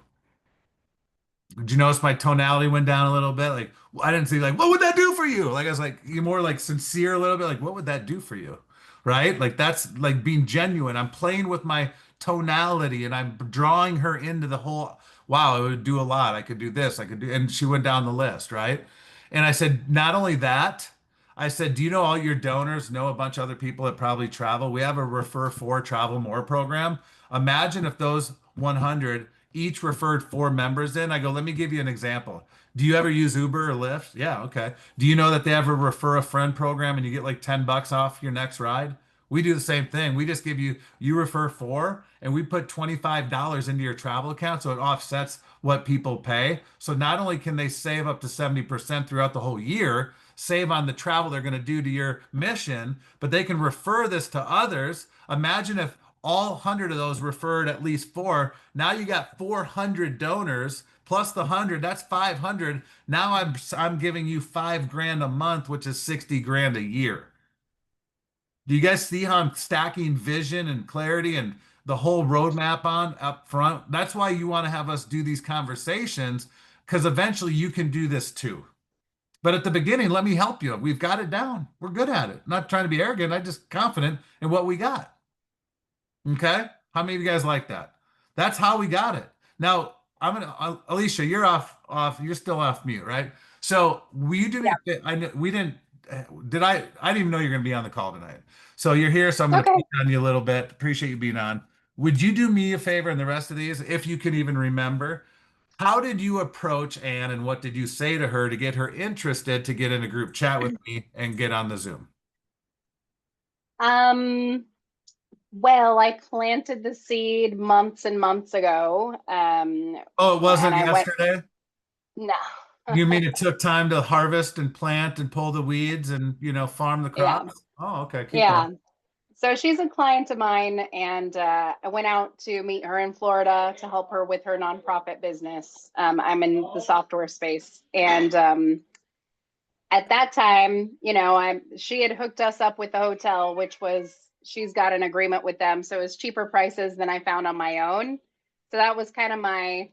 Did you notice my tonality went down a little bit? Like, I didn't say like, what would that do for you? Like, I was like, you're more like sincere a little bit. Like, what would that do for you? Right? Like, that's like being genuine. I'm playing with my tonality and I'm drawing her into the whole, wow, it would do a lot. I could do this. I could do, and she went down the list, right? And I said, not only that, I said, do you know all your donors know a bunch of other people that probably travel? We have a refer four travel more program. Imagine if those 100 each referred four members in. I go, let me give you an example. Do you ever use Uber or Lyft? Yeah, okay. Do you know that they have a refer a friend program and you get like 10 bucks off your next ride? We do the same thing. We just give you, you refer four and we put $25 into your travel account so it offsets what people pay. So not only can they save up to 70% throughout the whole year, save on the travel they're going to do to your mission, but they can refer this to others. Imagine if all 100 of those referred at least four. Now you got 400 donors plus the 100, that's 500. Now I'm giving you 5 grand a month, which is 60 grand a year. Do you guys see how I'm stacking vision and clarity and the whole roadmap on up front? That's why you want to have us do these conversations because eventually you can do this too. But at the beginning, let me help you. We've got it down. We're good at it. Not trying to be arrogant. I'm just confident in what we got. Okay. How many of you guys like that? That's how we got it. Now, Alicia, you're still off mute, right? So we do Yeah. me, I know we didn't, I didn't even know you're going to be on the call tonight. So you're here. So I'm going to Okay. pick on you a little bit. Appreciate you being on. Would you do me a favor and the rest of these, if you can even remember? How did you approach Anne and what did you say to her to get her interested to get in a group chat with me and get on the Zoom? Um, well, I planted the seed months and months ago. Oh, it And wasn't I went, yesterday? no. You mean it took time to harvest and plant and pull the weeds and, farm the Yeah. crops? Oh, okay. Keep going. Yeah. So she's a client of mine, and I went out to meet her in Florida to help her with her nonprofit business. I'm in the software space, and at that time, she had hooked us up with the hotel, which was she's got an agreement with them, so it was cheaper prices than I found on my own. So that was kind of my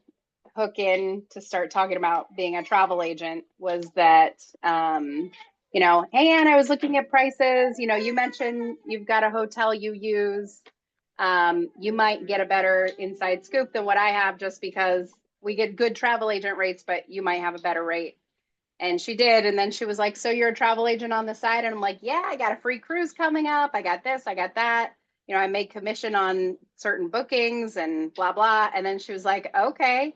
hook in to start talking about being a travel agent was that hey Ann, I was looking at prices. You mentioned you've got a hotel you use. You might get a better inside scoop than what I have just because we get good travel agent rates, but you might have a better rate. And she did. And then she was like, so you're a travel agent on the side? And I'm like, yeah, I got a free cruise coming up. I got this, I got that. I make commission on certain bookings and blah, blah. And then she was like, okay,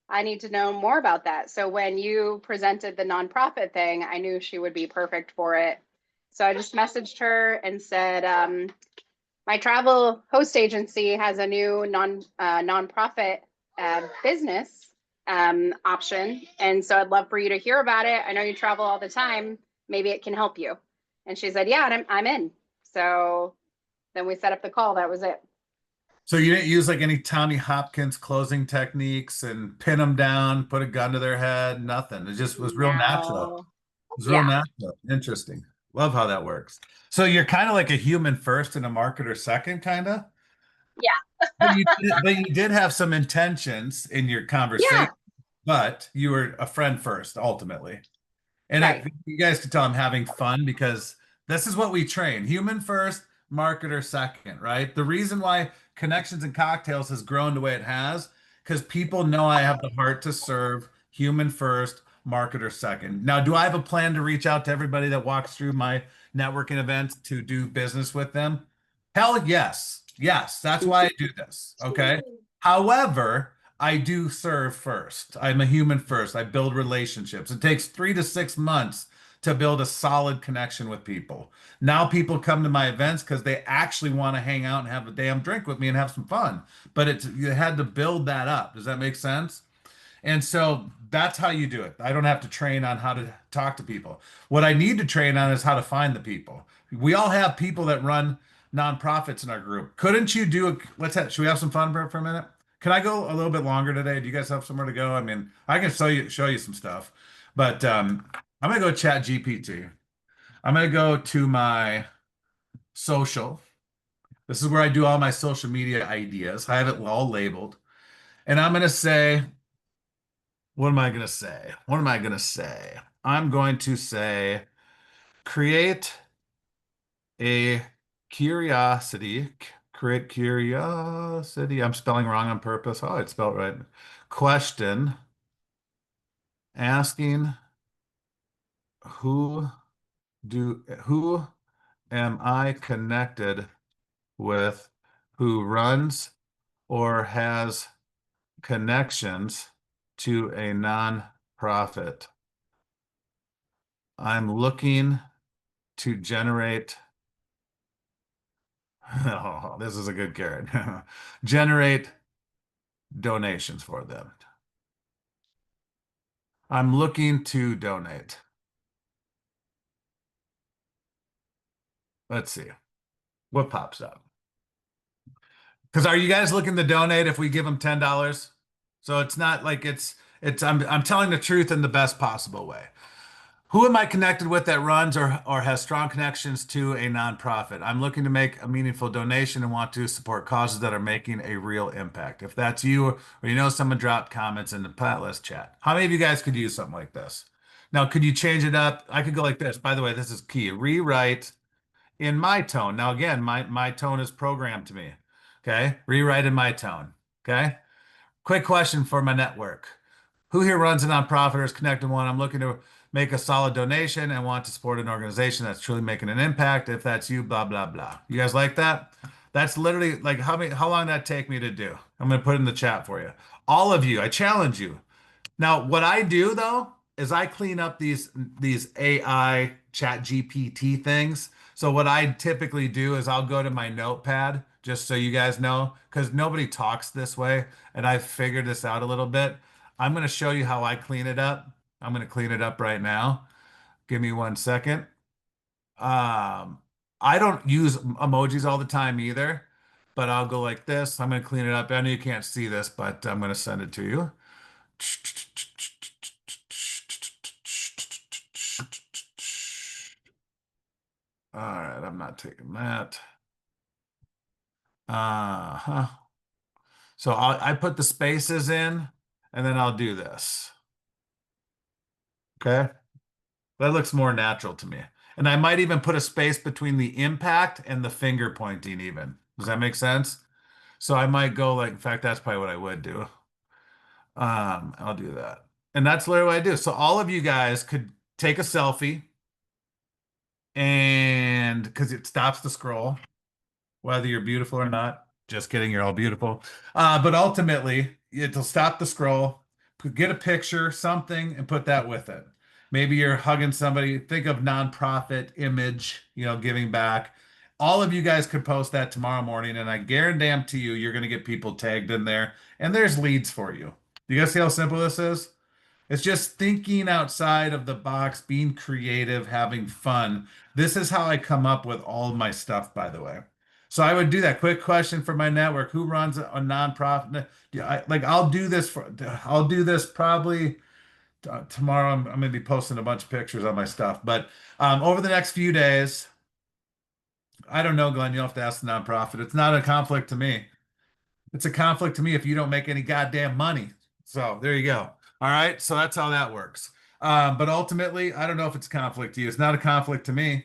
I need to know more about that. So when you presented the nonprofit thing, I knew she would be perfect for it. So I just messaged her and said, my travel host agency has a new nonprofit business option, and so I'd love for you to hear about it. I know you travel all the time. Maybe it can help you. And she said, yeah, and I'm in. So then we set up the call. That was it. So you didn't use like any Tommy Hopkins closing techniques and pin them down, put a gun to their head, nothing. It just was real natural. It No. was real Yeah. natural. Interesting. Love how that works. So you're kind of like a human first and a marketer second, kind of. Yeah. But you did have some intentions in your conversation, Yeah. but you were a friend first, ultimately. And Right. you guys can tell I'm having fun because this is what we train. Human first, marketer second, right? The reason why Connections and Cocktails has grown the way it has, because people know I have the heart to serve human first, marketer second. Now, do I have a plan to reach out to everybody that walks through my networking events to do business with them? Hell yes. Yes, that's why I do this. Okay. However, I do serve first. I'm a human first. I build relationships. It takes 3 to 6 months to build a solid connection with people. Now people come to my events because they actually want to hang out and have a damn drink with me and have some fun. But you had to build that up. Does that make sense? And so that's how you do it. I don't have to train on how to talk to people. What I need to train on is how to find the people. We all have people that run nonprofits in our group. Couldn't you do should we have some fun for a minute? Can I go a little bit longer today? Do you guys have somewhere to go? I mean, I can show you some stuff, but I'm gonna go chat GPT. I'm gonna go to my social. This is where I do all my social media ideas. I have it all labeled. And I'm gonna say, What am I going to say? What am I going to say? I'm going to say create a create curiosity. I'm spelling wrong on purpose. Oh, it's spelled right. Question asking who who am I connected with who runs or has connections to a nonprofit. I'm looking to generate, oh, this is a good carrot, generate donations for them. I'm looking to donate. Let's see what pops up. Because are you guys looking to donate if we give them $10? So it's not like I'm telling the truth in the best possible way. Who am I connected with that runs or has strong connections to a nonprofit? I'm looking to make a meaningful donation and want to support causes that are making a real impact. If that's you or you know someone, drop comments in the Playlist chat. How many of you guys could use something like this? Now, could you change it up? I could go like this. By the way, this is key. Rewrite in my tone. Now, again, my tone is programmed to me. Okay. Rewrite in my tone. Okay. Quick question for my network. Who here runs a nonprofit or is connected to one? I'm looking to make a solid donation and want to support an organization that's truly making an impact. If that's you, blah, blah, blah. You guys like that? That's literally like how long did that take me to do? I'm going to put it in the chat for you. All of you, I challenge you. Now, what I do though is I clean up these AI chat GPT things. So what I typically do is I'll go to my notepad, just so you guys know, because nobody talks this way, and I've figured this out a little bit. I'm going to show you how I clean it up. I'm going to clean it up right now. Give me 1 second. Um, I don't use emojis all the time either, but I'll go like this. I'm going to clean it up. I know you can't see this, but I'm going to send it to you. All right, I'm not taking that. Uh-huh. So I put the spaces in, and then I'll do this. Okay. That looks more natural to me. And I might even put a space between the impact and the finger pointing even. Does that make sense? So I might go like, in fact, that's probably what I would do. I'll do that. And that's literally what I do. So all of you guys could take a selfie and because it stops the scroll, whether you're beautiful or not. Just kidding, you're all beautiful. But ultimately, it'll stop the scroll, get a picture, something, and put that with it. Maybe you're hugging somebody. Think of nonprofit image, giving back. All of you guys could post that tomorrow morning, and I guarantee you, you're going to get people tagged in there, and there's leads for you. Do you guys see how simple this is? It's just thinking outside of the box, being creative, having fun. This is how I come up with all of my stuff, by the way. So I would do that. Quick question for my network: who runs a nonprofit? Yeah, I'll do this probably tomorrow. I'm going to be posting a bunch of pictures on my stuff, but over the next few days, I don't know, Glenn. You'll have to ask the nonprofit. It's not a conflict to me. It's a conflict to me if you don't make any goddamn money. So there you go. All right. So that's how that works. But ultimately, I don't know if it's a conflict to you. It's not a conflict to me.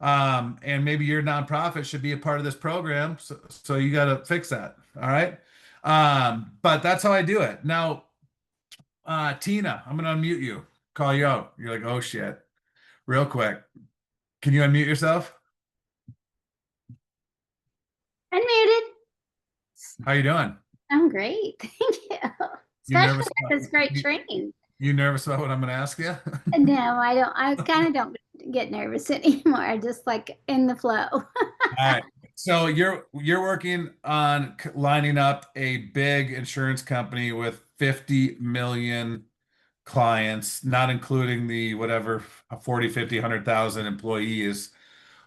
And maybe your nonprofit should be a part of this program. So you got to fix that. All right. But that's how I do it. Now, Tina, I'm going to unmute you, call you out. You're like, oh shit. Real quick. Can you unmute yourself? Unmuted. How you doing? I'm great. Thank you. You Especially nervous with this great training. You nervous about what I'm going to ask you? No, I don't. I kind of don't get nervous anymore. I just like in the flow. All right. So you're working on lining up a big insurance company with 50 million clients, not including the whatever 40, 50, 100,000 employees.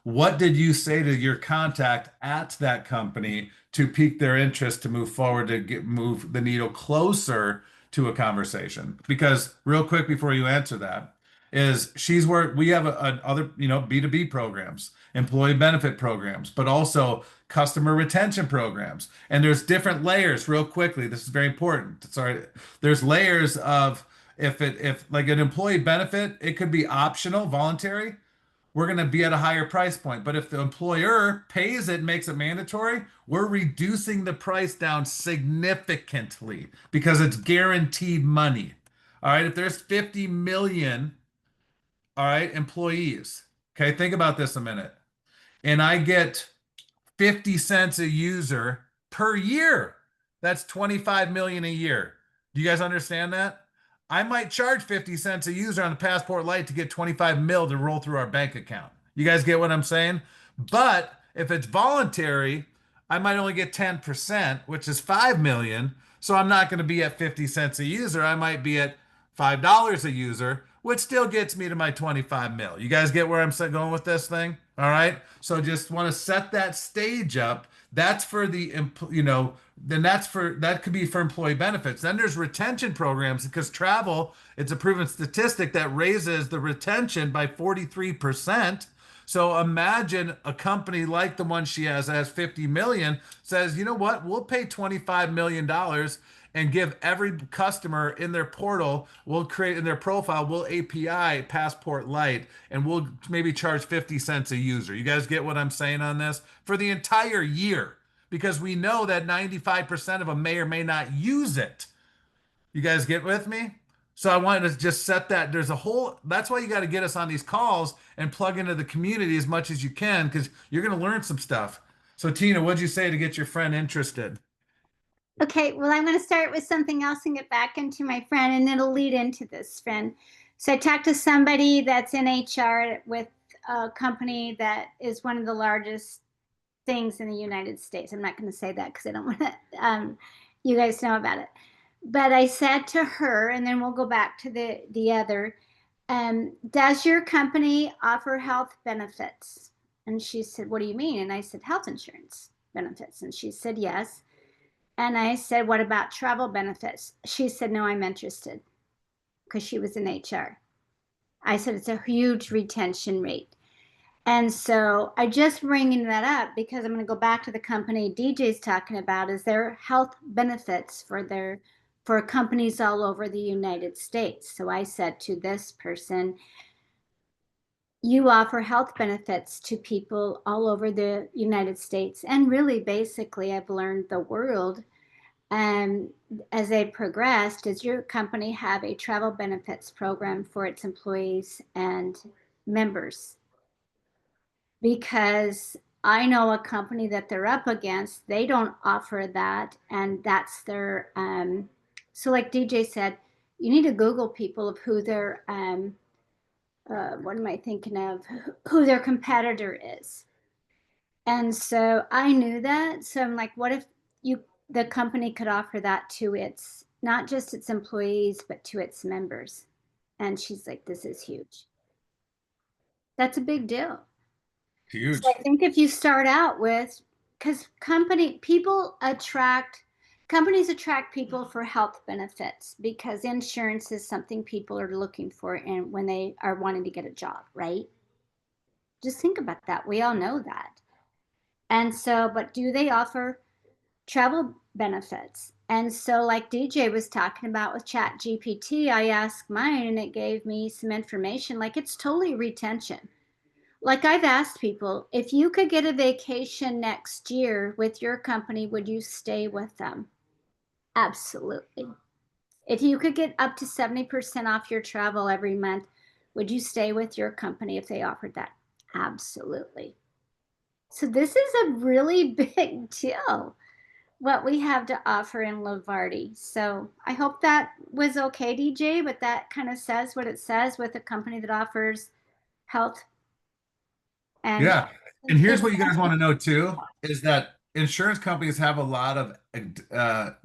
What did you say to your contact at that company to pique their interest to move forward to move the needle closer to a conversation? Because real quick before you answer that, is we have other B2B programs, employee benefit programs, but also customer retention programs. And there's different layers real quickly. This is very important. Sorry. There's layers of If like an employee benefit, it could be optional, voluntary, we're going to be at a higher price point. But if the employer pays it, makes it mandatory, we're reducing the price down significantly because it's guaranteed money. All right. If there's 50 million, all right, employees, okay, think about this a minute. And I get 50 cents a user per year. That's 25 million a year. Do you guys understand that? I might charge 50 cents a user on the Passport Lite to get 25 mil to roll through our bank account. You guys get what I'm saying? But if it's voluntary, I might only get 10%, which is 5 million. So I'm not going to be at 50 cents a user. I might be at $5 a user, which still gets me to my 25 mil. You guys get where I'm going with this thing? All right. So just want to set that stage up. That's for the, then that could be for employee benefits. Then there's retention programs because travel, it's a proven statistic that raises the retention by 43%. So imagine a company like the one she has 50 million, says, you know what, we'll pay $25 million and give every customer in their portal, we'll create in their profile, we'll API Passport Lite, and we'll maybe charge 50 cents a user. You guys get what I'm saying on this? For the entire year, because we know that 95% of them may or may not use it. You guys get with me? So I wanted to just set that. That's why you got to get us on these calls and plug into the community as much as you can because you're going to learn some stuff. So, Tina, what'd you say to get your friend interested? Okay, well, I'm going to start with something else and get back into my friend, and it'll lead into this friend. So I talked to somebody that's in HR with a company that is one of the largest things in the United States. I'm not going to say that because I don't want to, you guys know about it. But I said to her, and then we'll go back to the other, does your company offer health benefits? And she said, what do you mean? And I said, health insurance benefits. And she said, yes. And I said, what about travel benefits? She said, no, I'm interested because she was in HR. I said, it's a huge retention rate. And so I just bringing that up because I'm going to go back to the company DJ's talking about is their health benefits for companies all over the United States. So I said to this person, you offer health benefits to people all over the United States and really basically I've learned the world. As they progressed, does your company have a travel benefits program for its employees and members? Because I know a company that they're up against, they don't offer that, and that's their. So, like DJ said, you need to Google people of who their what am I thinking of? Who their competitor is. And so I knew that. So I'm like, what if the company could offer that to its not just its employees, but to its members? And she's like, this is huge. That's a big deal. So Huge. I think if you start out with, because companies attract people for health benefits because insurance is something people are looking for and when they are wanting to get a job, right? Just think about that. We all know that. And so, but do they offer travel benefits? And so, like DJ was talking about with Chat GPT, I asked mine and it gave me some information. Like it's totally retention. Like I've asked people, if you could get a vacation next year with your company, would you stay with them? Absolutely. If you could get up to 70% off your travel every month, would you stay with your company if they offered that? Absolutely. So this is a really big deal, what we have to offer in Lavardi. So I hope that was okay, DJ, but that kind of says what it says with a company that offers health and Yeah. And here's what you guys want to know too, is that insurance companies have a lot of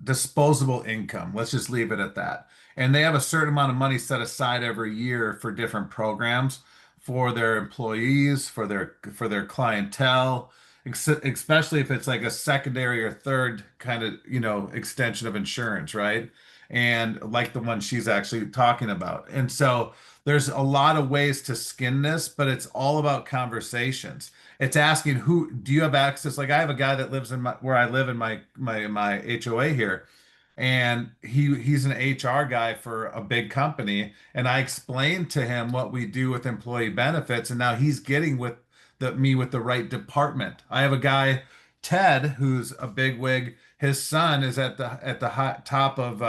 disposable income. Let's just leave it at that. And they have a certain amount of money set aside every year for different programs for their employees, for their clientele, especially if it's like a secondary or third kind of, extension of insurance, right? And like the one she's actually talking about. And so there's a lot of ways to skin this, but it's all about conversations. It's asking who do you have access? Like I have a guy that lives where I live in my HOA here. and he's an HR guy for a big company, and I explained to him what we do with employee benefits, and now he's getting with me with the right department. I have a guy, Ted, who's a big wig. His son is at the top of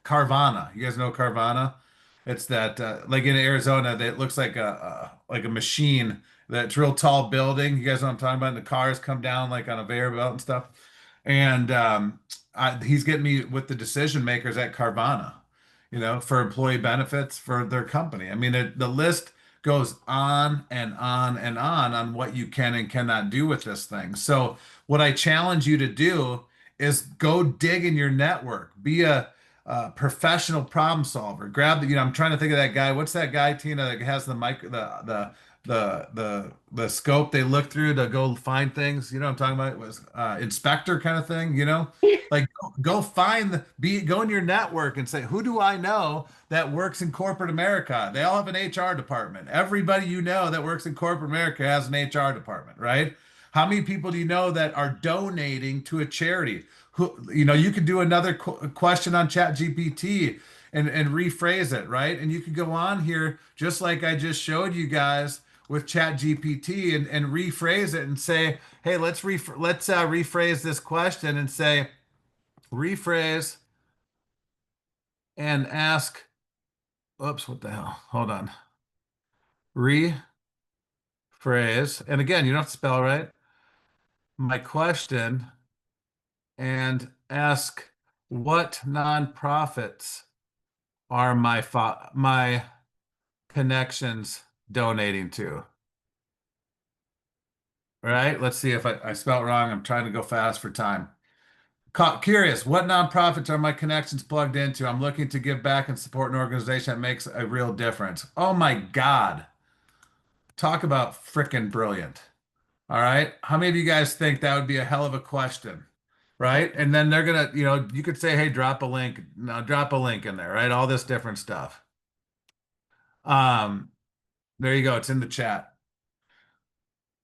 Carvana. You guys know Carvana? It's that like in Arizona, that looks like a machine. That's real tall building. You guys know what I'm talking about? And the cars come down like on a conveyor belt and stuff. And he's getting me with the decision makers at Carvana, for employee benefits for their company. I mean, the list goes on and on and on what you can and cannot do with this thing. So, what I challenge you to do is go dig in your network, be a professional problem solver. Grab I'm trying to think of that guy. What's that guy, Tina, that has the mic, the scope they look through to go find things. You know what I'm talking about? It was inspector kind of thing, like go go in your network and say, who do I know that works in corporate America? They all have an HR department. Everybody you know that works in corporate America has an HR department, right? How many people do you know that are donating to a charity? Who, you could do another question on Chat GPT and rephrase it, right? And you could go on here just like I just showed you guys with Chat GPT and rephrase it and say, hey, let's rephrase this question and say, rephrase and ask, oops, what the hell? Hold on. Rephrase. And again, you don't have to spell right. My question and ask what nonprofits are my connections donating to. All right, let's see if I spelled wrong. I'm trying to go fast for time. Curious, what nonprofits are my connections plugged into? I'm looking to give back and support an organization that makes a real difference. Oh my God. Talk about freaking brilliant. All right. How many of you guys think that would be a hell of a question? Right. And then they're gonna, you could say, hey, drop a link. No, drop a link in there, right? All this different stuff. Um, there you go. It's in the chat.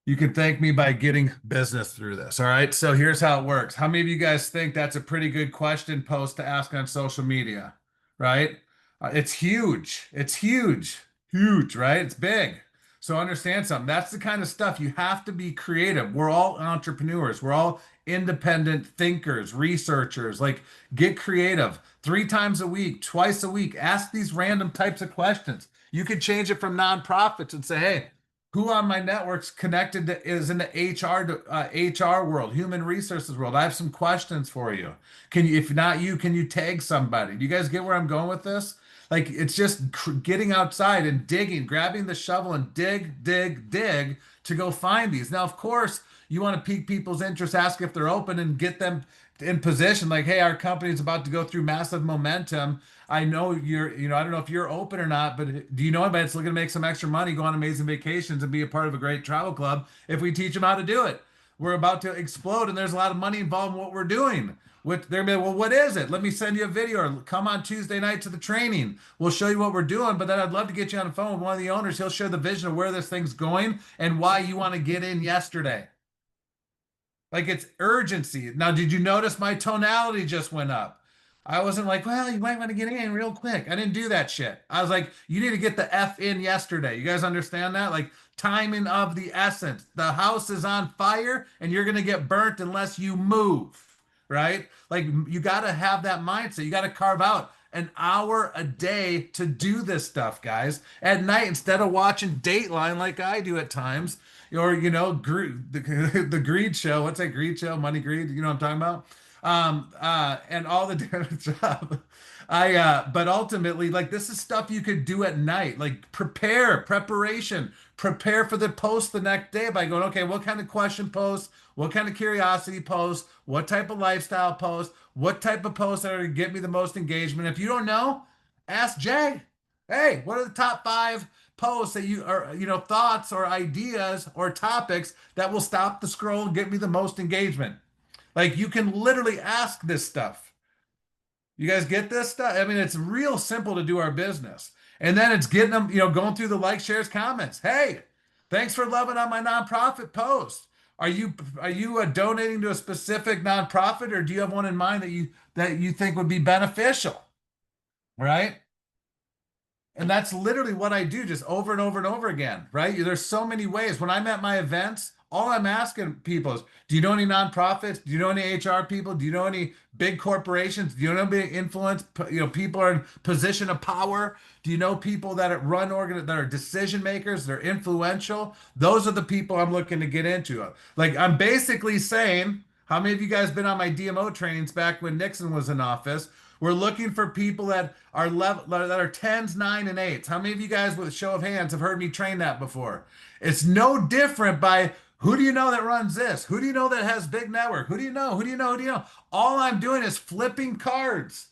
You can thank me by getting business through this. All right. So here's how it works. How many of you guys think that's a pretty good question post to ask on social media? Right? It's huge. It's huge. Huge, right? It's big. So understand something. That's the kind of stuff you have to be creative. We're all entrepreneurs. We're all independent thinkers, researchers. Like, get creative. 3 times a week, twice a week, ask these random types of questions. You could change it from nonprofits and say, hey, who on my network's connected to is in the HR world, human resources world? I have some questions for you. Can you, if not you, can you tag somebody? Do you guys get where I'm going with this? Like, it's just getting outside and digging, grabbing the shovel and dig, dig, dig to go find these. Now, of course, you want to pique people's interest, ask if they're open, and get them in position. Like, hey, our company is about to go through massive momentum. I know I don't know if you're open or not, but do you know anybody that's looking to make some extra money, go on amazing vacations, and be a part of a great travel club if we teach them how to do it? We're about to explode, and there's a lot of money involved in what we're doing. They're like, well, what is it? Let me send you a video, or come on Tuesday night to the training. We'll show you what we're doing, but then I'd love to get you on the phone with one of the owners. He'll share the vision of where this thing's going and why you want to get in yesterday. Like, it's urgency. Now, did you notice my tonality just went up? I wasn't like, well, you might want to get in real quick. I didn't do that shit. I was like, you need to get the F in yesterday. You guys understand that? Like, timing of the essence. The house is on fire and you're going to get burnt unless you move, right? Like, you got to have that mindset. You got to carve out an hour a day to do this stuff, guys. At night, instead of watching Dateline like I do at times, or the greed show. What's that greed show? Money greed. You know what I'm talking about? And all the different stuff. But ultimately, like, this is stuff you could do at night. Like, preparation, prepare for the post the next day by going, okay, what kind of question post? What kind of curiosity post? What type of lifestyle post? What type of posts are going to get me the most engagement? If you don't know, ask Jay. Hey, what are the top 5 posts that you are, thoughts or ideas or topics that will stop the scroll and get me the most engagement? Like, you can literally ask this stuff. You guys get this stuff? I mean, it's real simple to do our business. And then it's getting them, going through the like, shares, comments. Hey, thanks for loving on my nonprofit post. Are you donating to a specific nonprofit, or do you have one in mind that you think would be beneficial, right? And that's literally what I do just over and over and over again, right? There's so many ways. When I'm at my events, all I'm asking people is, do you know any nonprofits? Do you know any HR people? Do you know any big corporations? Do you know any influence, people are in position of power? Do you know people that that are decision makers, they're influential? Those are the people I'm looking to get into. Like I'm basically saying, how many of you guys been on my DMO trainings back when Nixon was in office? We're looking for people that are level that are tens, nine, and eights. How many of you guys, with a show of hands, have heard me train that before? It's no different by who do you know that runs this? Who do you know that has big network? Who do you know? Who do you know? Who do you know? All I'm doing is flipping cards,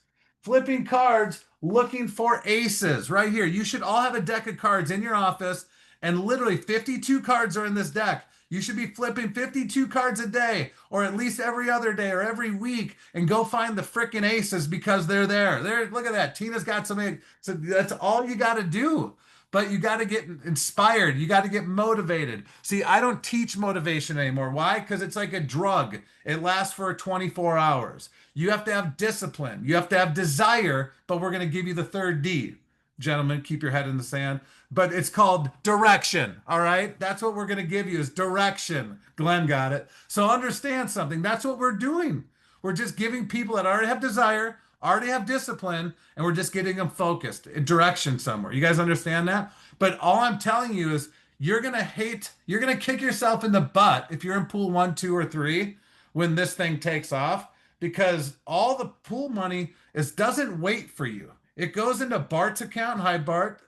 looking for aces right here. You should all have a deck of cards in your office, and literally 52 cards are in this deck. You should be flipping 52 cards a day, or at least every other day or every week, and go find the freaking aces because they're there. There, look at that. Tina's got some. So that's all you got to do. But you got to get inspired. You got to get motivated. See, I don't teach motivation anymore. Why? Because it's like a drug. It lasts for 24 hours. You have to have discipline. You have to have desire, but we're going to give you the third D. Gentlemen, keep your head in the sand. But it's called direction. All right. That's what we're going to give you is direction. Glenn got it. So understand something. That's what we're doing. We're just giving people that already have desire, already have discipline, and we're just getting them focused in direction somewhere. You guys understand that? But all I'm telling you is you're going to kick yourself in the butt if you're in pool 1, 2, or 3 when this thing takes off, because all the pool money doesn't wait for you. It goes into Bart's account. Hi, Bart.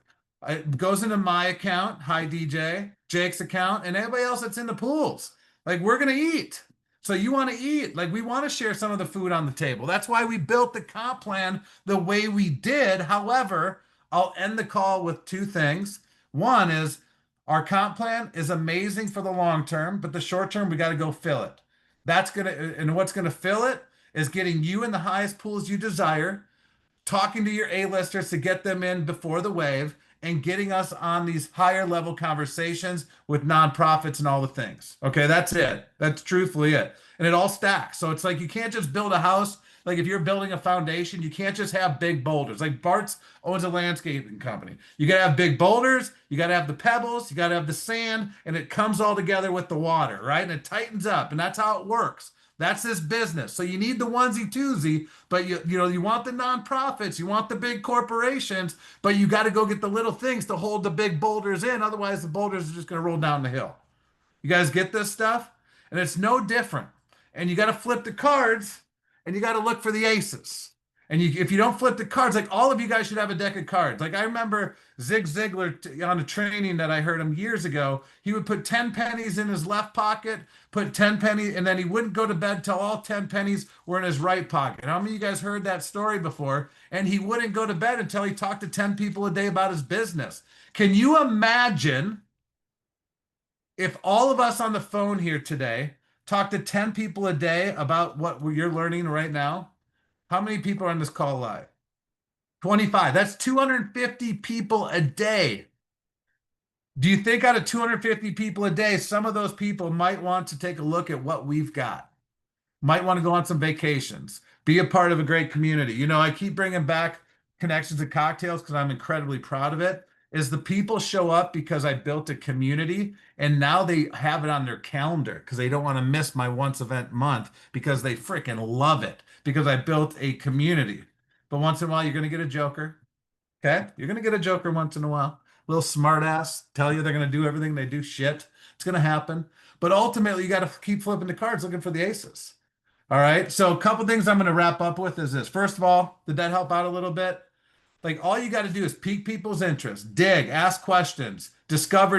It goes into my account. Hi, DJ. Jake's account, and anybody else that's in the pools. Like, we're going to eat. So you want to eat. Like, we want to share some of the food on the table. That's why we built the comp plan the way we did. However, I'll end the call with two things. One is our comp plan is amazing for the long term, but the short term, we got to go fill it. And what's going to fill it is getting you in the highest pools you desire, talking to your A-listers to get them in before the wave, and getting us on these higher level conversations with nonprofits and all the things. Okay, that's it. That's truthfully it. And it all stacks. So it's like you can't just build a house. Like if you're building a foundation, you can't just have big boulders. Like Bart's owns a landscaping company. You got to have big boulders, you got to have the pebbles, you got to have the sand, and it comes all together with the water, right? And it tightens up, and that's how it works. That's this business. So you need the onesie twosie, but you want the nonprofits, you want the big corporations, but you got to go get the little things to hold the big boulders in. Otherwise, the boulders are just going to roll down the hill. You guys get this stuff? And it's no different. And you got to flip the cards, and you got to look for the aces. And if you don't flip the cards, like all of you guys should have a deck of cards. Like I remember Zig Ziglar on a training that I heard him years ago. He would put 10 pennies in his left pocket, put 10 pennies, and then he wouldn't go to bed till all 10 pennies were in his right pocket. How many of you guys heard that story before? And he wouldn't go to bed until he talked to 10 people a day about his business. Can you imagine if all of us on the phone here today talk to 10 people a day about what you're learning right now? How many people are on this call live? 25. That's 250 people a day. Do you think out of 250 people a day, some of those people might want to take a look at what we've got? Might want to go on some vacations, be a part of a great community. I keep bringing back Connections to Cocktails because I'm incredibly proud of it. Is the people show up because I built a community, and now they have it on their calendar because they don't want to miss my once event month because they freaking love it because I built a community. But once in a while, you're going to get a joker. Okay? You're going to get a joker once in a while. Little smart ass tell you they're going to do everything. They do shit. It's going to happen. But ultimately, you got to keep flipping the cards looking for the aces. All right. So a couple things I'm going to wrap up with is this. First of all, did that help out a little bit? Like all you got to do is pique people's interest, dig, ask questions, discover.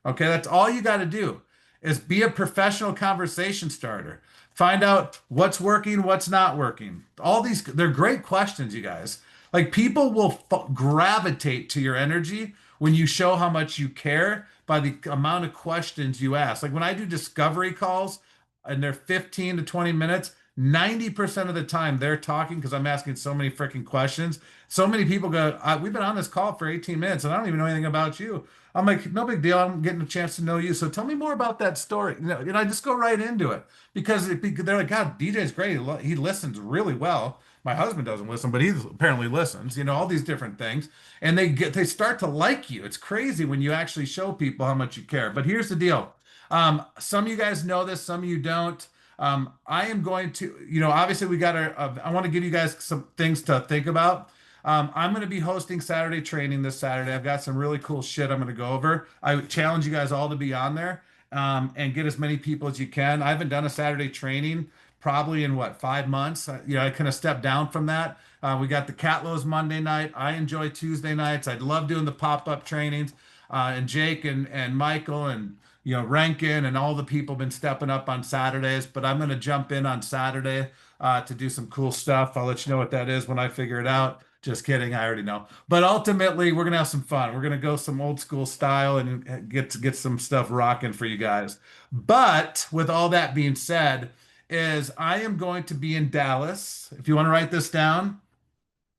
Okay. That's all you got to do is be a professional conversation starter. Find out what's working, what's not working. All these, they're great questions, you guys. Like people will gravitate to your energy when you show how much you care by the amount of questions you ask. Like when I do discovery calls and they're 15 to 20 minutes, 90% of the time they're talking because I'm asking so many freaking questions. So many people go, we've been on this call for 18 minutes and I don't even know anything about you. I'm like, no big deal. I'm getting a chance to know you. So tell me more about that story. I just go right into it because they're like, God, DJ's great. He listens really well. My husband doesn't listen, but he apparently listens, all these different things. And they start to like you. It's crazy when you actually show people how much you care. But here's the deal. Some of you guys know this, some of you don't. I am going to, obviously we got I want to give you guys some things to think about. I'm going to be hosting Saturday training this Saturday. I've got some really cool shit I'm going to go over. I would challenge you guys all to be on there and get as many people as you can. I haven't done a Saturday training probably in 5 months. I kind of stepped down from that. We got the Catlows Monday night. I enjoy Tuesday nights. I'd love doing the pop-up trainings. And Jake and Michael and Rankin and all the people been stepping up on Saturdays, but I'm going to jump in on Saturday to do some cool stuff. I'll let you know what that is when I figure it out. Just kidding, I already know. But ultimately, we're gonna have some fun. We're gonna go some old school style and get some stuff rocking for you guys. But with all that being said, is I am going to be in Dallas. If you want to write this down,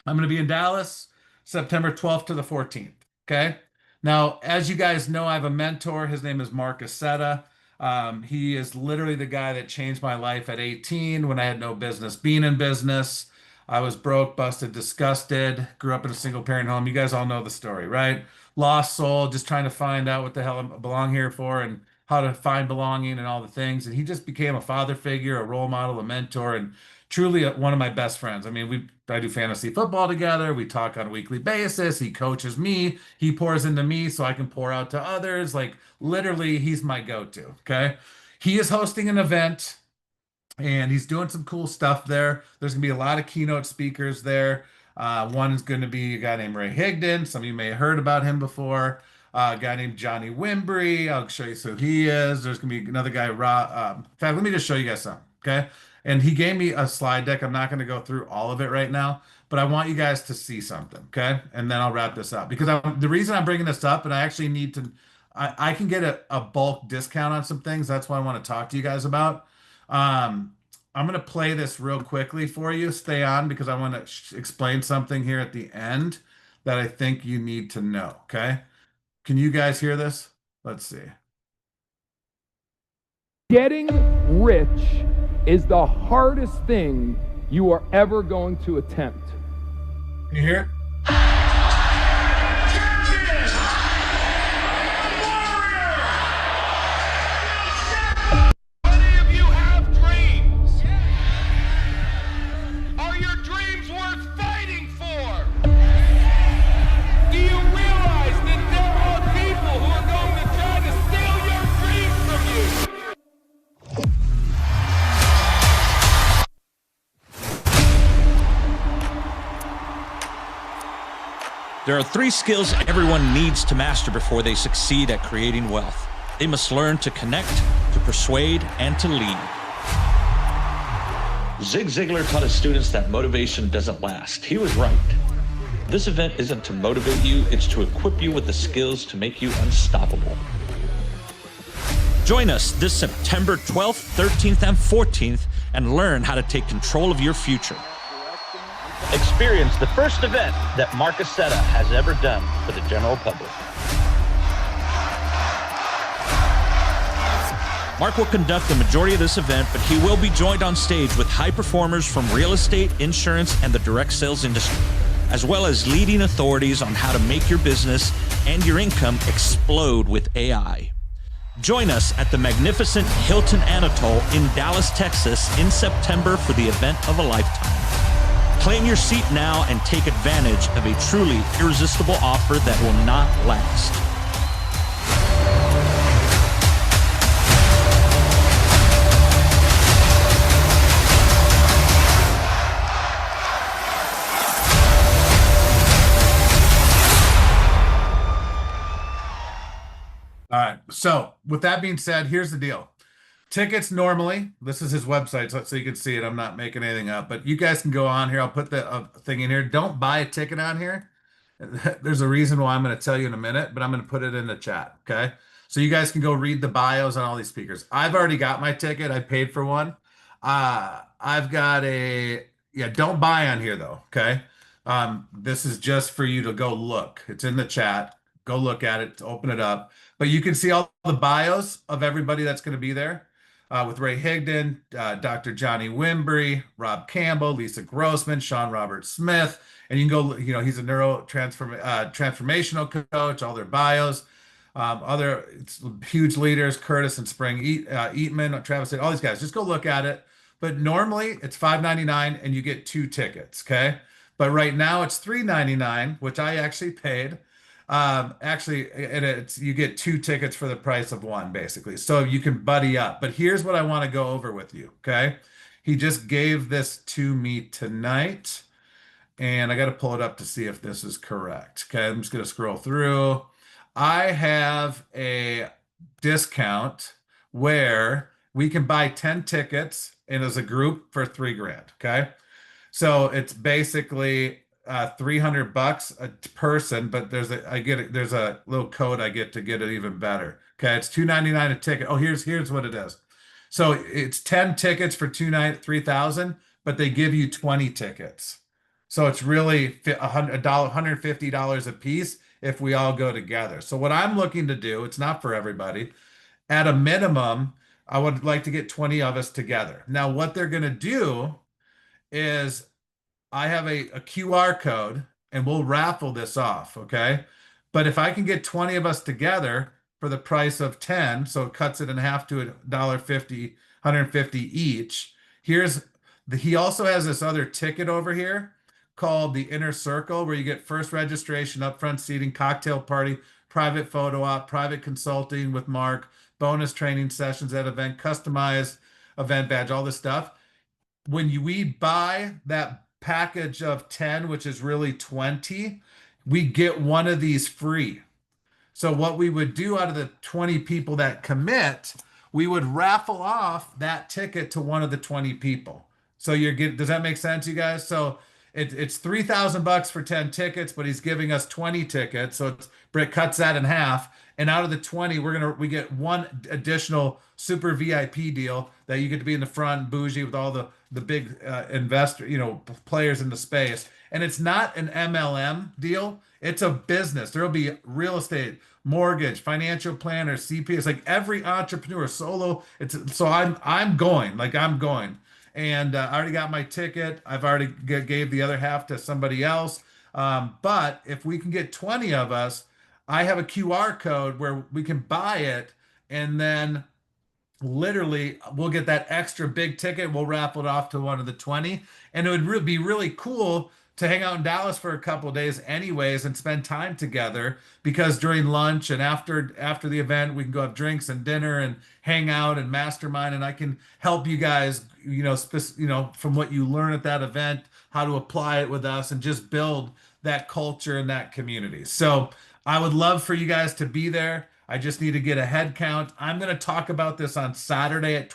I'm going to be in Dallas September 12th to the 14th. Okay. Now, as you guys know, I have a mentor. His name is Mark Aceta. He is literally the guy that changed my life at 18 when I had no business being in business. I was broke, busted, disgusted, grew up in a single parent home. You guys all know the story, right? Lost soul, just trying to find out what the hell I belong here for and how to find belonging and all the things. And he just became a father figure, a role model, a mentor, and truly one of my best friends. I mean, I do fantasy football together. We talk on a weekly basis. He coaches me. He pours into me so I can pour out to others. Like literally, he's my go-to. Okay. He is hosting an event and he's doing some cool stuff there. There's gonna be a lot of keynote speakers there. One is going to be a guy named Ray Higdon. Some of you may have heard about him before. A guy named Johnny Wimbry. I'll show you who he is. There's going to be another guy, in fact, let me just show you guys something, okay? And he gave me a slide deck. I'm not going to go through all of it right now, but I want you guys to see something, okay? And then I'll wrap this up because the reason I'm bringing this up, and I actually need to, I can get a bulk discount on some things. That's what I want to talk to you guys about. I'm going to play this real quickly for you. Stay on because I want to explain something here at the end that I think you need to know, okay? Can you guys hear this? Let's see. Getting rich is the hardest thing you are ever going to attempt. Can you hear it? There are 3 skills everyone needs to master before they succeed at creating wealth. They must learn to connect, to persuade, and to lead. Zig Ziglar taught his students that motivation doesn't last. He was right. This event isn't to motivate you, it's to equip you with the skills to make you unstoppable. Join us this September 12th, 13th, and 14th and learn how to take control of your future. Experience the first event that Mark Aceta has ever done for the general public. Mark will conduct the majority of this event, but he will be joined on stage with high performers from real estate, insurance, and the direct sales industry, as well as leading authorities on how to make your business and your income explode with AI. Join us at the magnificent Hilton Anatole in Dallas, Texas in September for the event of a lifetime. Claim your seat now and take advantage of a truly irresistible offer that will not last. All right. So with that being said, here's the deal. Tickets normally, this is his website, so you can see it. I'm not making anything up, but you guys can go on here. I'll put the thing in here. Don't buy a ticket on here. There's a reason why I'm going to tell you in a minute, but I'm going to put it in the chat. Okay. So you guys can go read the bios on all these speakers. I've already got my ticket. I paid for one. I've got yeah, don't buy on here though. Okay. This is just for you to go look. It's in the chat. Go look at it, open it up. But you can see all the bios of everybody that's going to be there. With Ray Higdon, Dr. Johnny Wimbry, Rob Campbell, Lisa Grossman, Sean Robert Smith, and you can go, he's a transformational coach, all their bios. Other huge leaders, Curtis and Spring Eatman, Travis, all these guys. Just go look at it. But normally it's $5.99 and you get 2 tickets. Okay. But right now it's $3.99, which I actually paid. Actually, and you get 2 tickets for the price of 1, basically. So you can buddy up. But here's what I want to go over with you. Okay. He just gave this to me tonight. And I got to pull it up to see if this is correct. Okay, I'm just going to scroll through. I have a discount where we can buy 10 tickets and as a group for $3,000. Okay. So it's basically $300 a person, but there's a little code I get to get it even better. Okay, it's $299 a ticket. Oh, here's what it is. So it's 10 tickets for 3,000, but they give you 20 tickets. So it's really $150 a piece if we all go together. So what I'm looking to do, it's not for everybody. At a minimum, I would like to get 20 of us together. Now, what they're going to do is I have a QR code and we'll raffle this off, okay? But if I can get 20 of us together for the price of 10, so it cuts it in half to $1.50, 150 each. He also has this other ticket over here called the Inner Circle, where you get first registration, upfront seating, cocktail party, private photo op, private consulting with Mark, bonus training sessions at event, customized event badge, all this stuff. When we buy that package of 10, which is really 20, we get one of these free. So what we would do out of the 20 people that commit, we would raffle off that ticket to one of the 20 people. So does that make sense, you guys? So it's $3,000 for 10 tickets, but he's giving us 20 tickets. So Britt cuts that in half. And out of the 20, we get one additional super VIP deal that you get to be in the front, bougie with all the big players in the space. And it's not an MLM deal. It's a business. There'll be real estate, mortgage, financial planner, CPA. It's like every entrepreneur solo. I'm going. And I already got my ticket. I've already gave the other half to somebody else. But if we can get 20 of us, I have a QR code where we can buy it, and then literally we'll get that extra big ticket. We'll raffle it off to one of the 20. And it would be really cool to hang out in Dallas for a couple of days anyways and spend time together, because during lunch and after the event, we can go have drinks and dinner and hang out and mastermind, and I can help you guys, from what you learn at that event, how to apply it with us and just build that culture and that community. So I would love for you guys to be there. I just need to get a head count. I'm going to talk about this on Saturday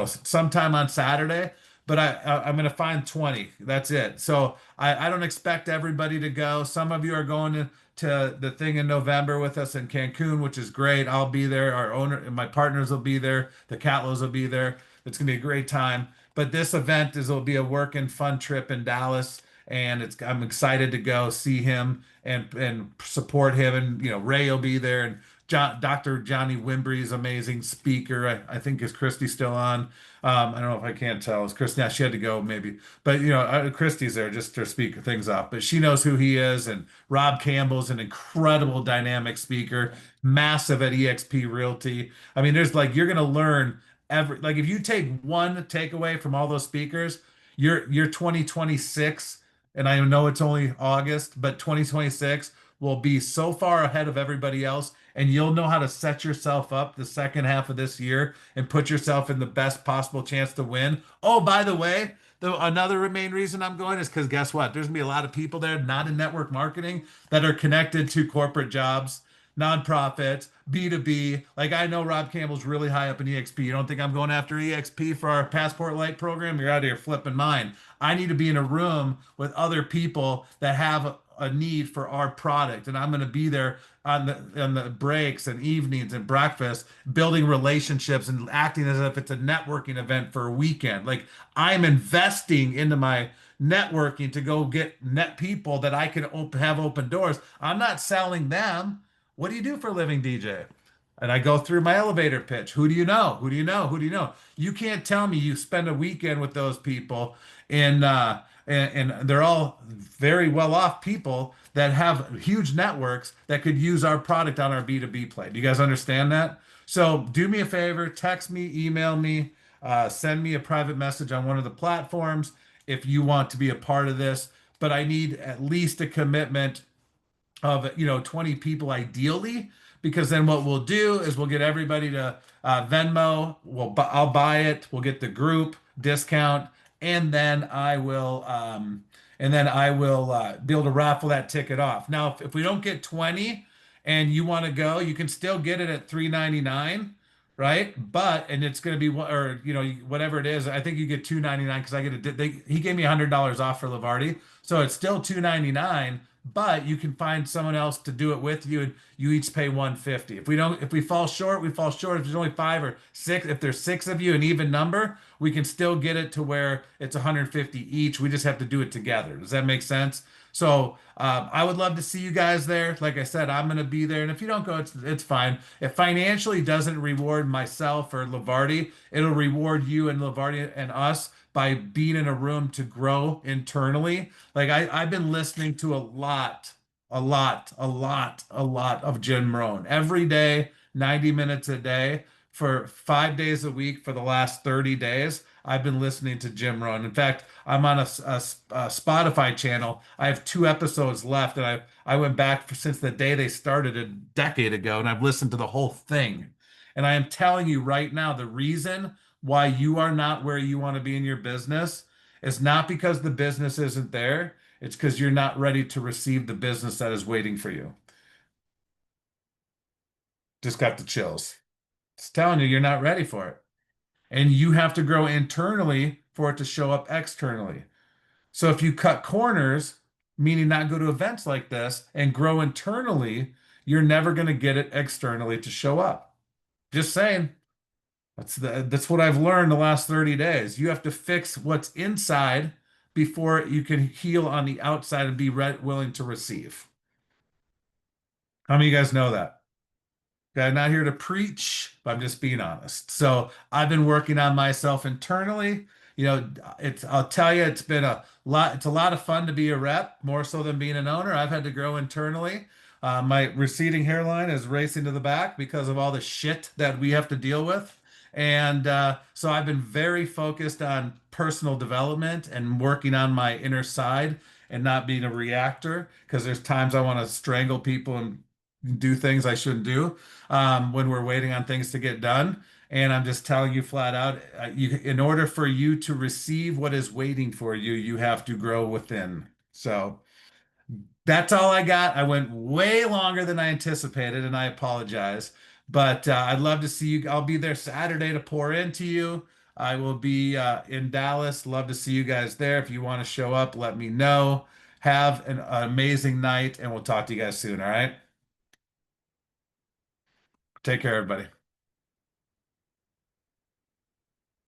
sometime on Saturday, but I'm going to find 20. That's it. So I don't expect everybody to go. Some of you are going to the thing in November with us in Cancun, which is great. I'll be there. Our owner and my partners will be there. The Catlows will be there. It's going to be a great time. But this event will be a work and fun trip in Dallas. And I'm excited to go see him and support him. And Ray will be there, and Dr. Johnny Wimbry is amazing speaker. I think is Christy still on? I don't know if I can't tell. Is Christy? Yeah, she had to go maybe, but Christy's there just to speak things up. But she knows who he is, and Rob Campbell's an incredible dynamic speaker, massive at EXP Realty. I mean, you're gonna learn if you take one takeaway from all those speakers, your 2026. And I know it's only August, but 2026 will be so far ahead of everybody else. And you'll know how to set yourself up the second half of this year and put yourself in the best possible chance to win. Oh, by the way, another main reason I'm going is because guess what? There's going to be a lot of people there, not in network marketing, that are connected to corporate jobs, nonprofits, B2B. Like I know Rob Campbell's really high up in EXP. You don't think I'm going after EXP for our Passport Light program? You're out of here flipping mine. I need to be in a room with other people that have a need for our product, and I'm going to be there on the breaks and evenings and breakfast, building relationships and acting as if it's a networking event for a weekend. Like I'm investing into my networking to go get net people that I can have open doors. I'm not selling them. What do you do for a living, DJ? And I go through my elevator pitch. Who do you know? Who do you know? Who do you know? You can't tell me you spend a weekend with those people and they're all very well off people that have huge networks that could use our product on our B2B play. Do you guys understand that? So do me a favor, text me, email me, send me a private message on one of the platforms if you want to be a part of this. But I need at least a commitment of 20 people ideally, because then what we'll do is we'll get everybody to Venmo. I'll buy it. We'll get the group discount, and then I will be able to raffle that ticket off. Now, if we don't get 20 and you want to go, you can still get it at $3.99, right? But and it's going to be or whatever it is. I think you get $2.99 because I get he gave me $100 off for Lavardi, so it's still $2.99. But you can find someone else to do it with you, and you each pay $150. If we fall short, we fall short. If there's only 5 or 6, if there's 6 of you, an even number, we can still get it to where it's $150 each. We just have to do it together. Does that make sense? So I would love to see you guys there. Like I said, I'm going to be there, and if you don't go, it's fine. If financially doesn't reward myself or Lavardi, it'll reward you and Lavardi and us by being in a room to grow internally. Like I've been listening to a lot of Jim Rohn every day, 90 minutes a day for 5 days a week for the last 30 days. I've been listening to Jim Rohn. In fact, I'm on a Spotify channel. I have 2 episodes left, and I went back since the day they started a decade ago, and I've listened to the whole thing. And I am telling you right now, the reason why you are not where you want to be in your business is not because the business isn't there. It's because you're not ready to receive the business that is waiting for you. Just got the chills. It's telling you you're not ready for it. And you have to grow internally for it to show up externally. So if you cut corners, meaning not go to events like this and grow internally, you're never going to get it externally to show up. Just saying. That's what I've learned the last 30 days. You have to fix what's inside before you can heal on the outside and be willing to receive. How many of you guys know that? Okay, I'm not here to preach, but I'm just being honest. So I've been working on myself internally. I'll tell you, it's been a lot. It's a lot of fun to be a rep, more so than being an owner. I've had to grow internally. My receding hairline is racing to the back because of all the shit that we have to deal with. And so I've been very focused on personal development and working on my inner side and not being a reactor, because there's times I want to strangle people and do things I shouldn't do when we're waiting on things to get done. And I'm just telling you flat out, in order for you to receive what is waiting for you, you have to grow within. So that's all I got. I went way longer than I anticipated, and I apologize. But I'd love to see you. I'll be there Saturday to pour into you. I will be in Dallas. Love to see you guys there. If you want to show up, let me know. Have an amazing night, and we'll talk to you guys soon. All right. Take care, everybody.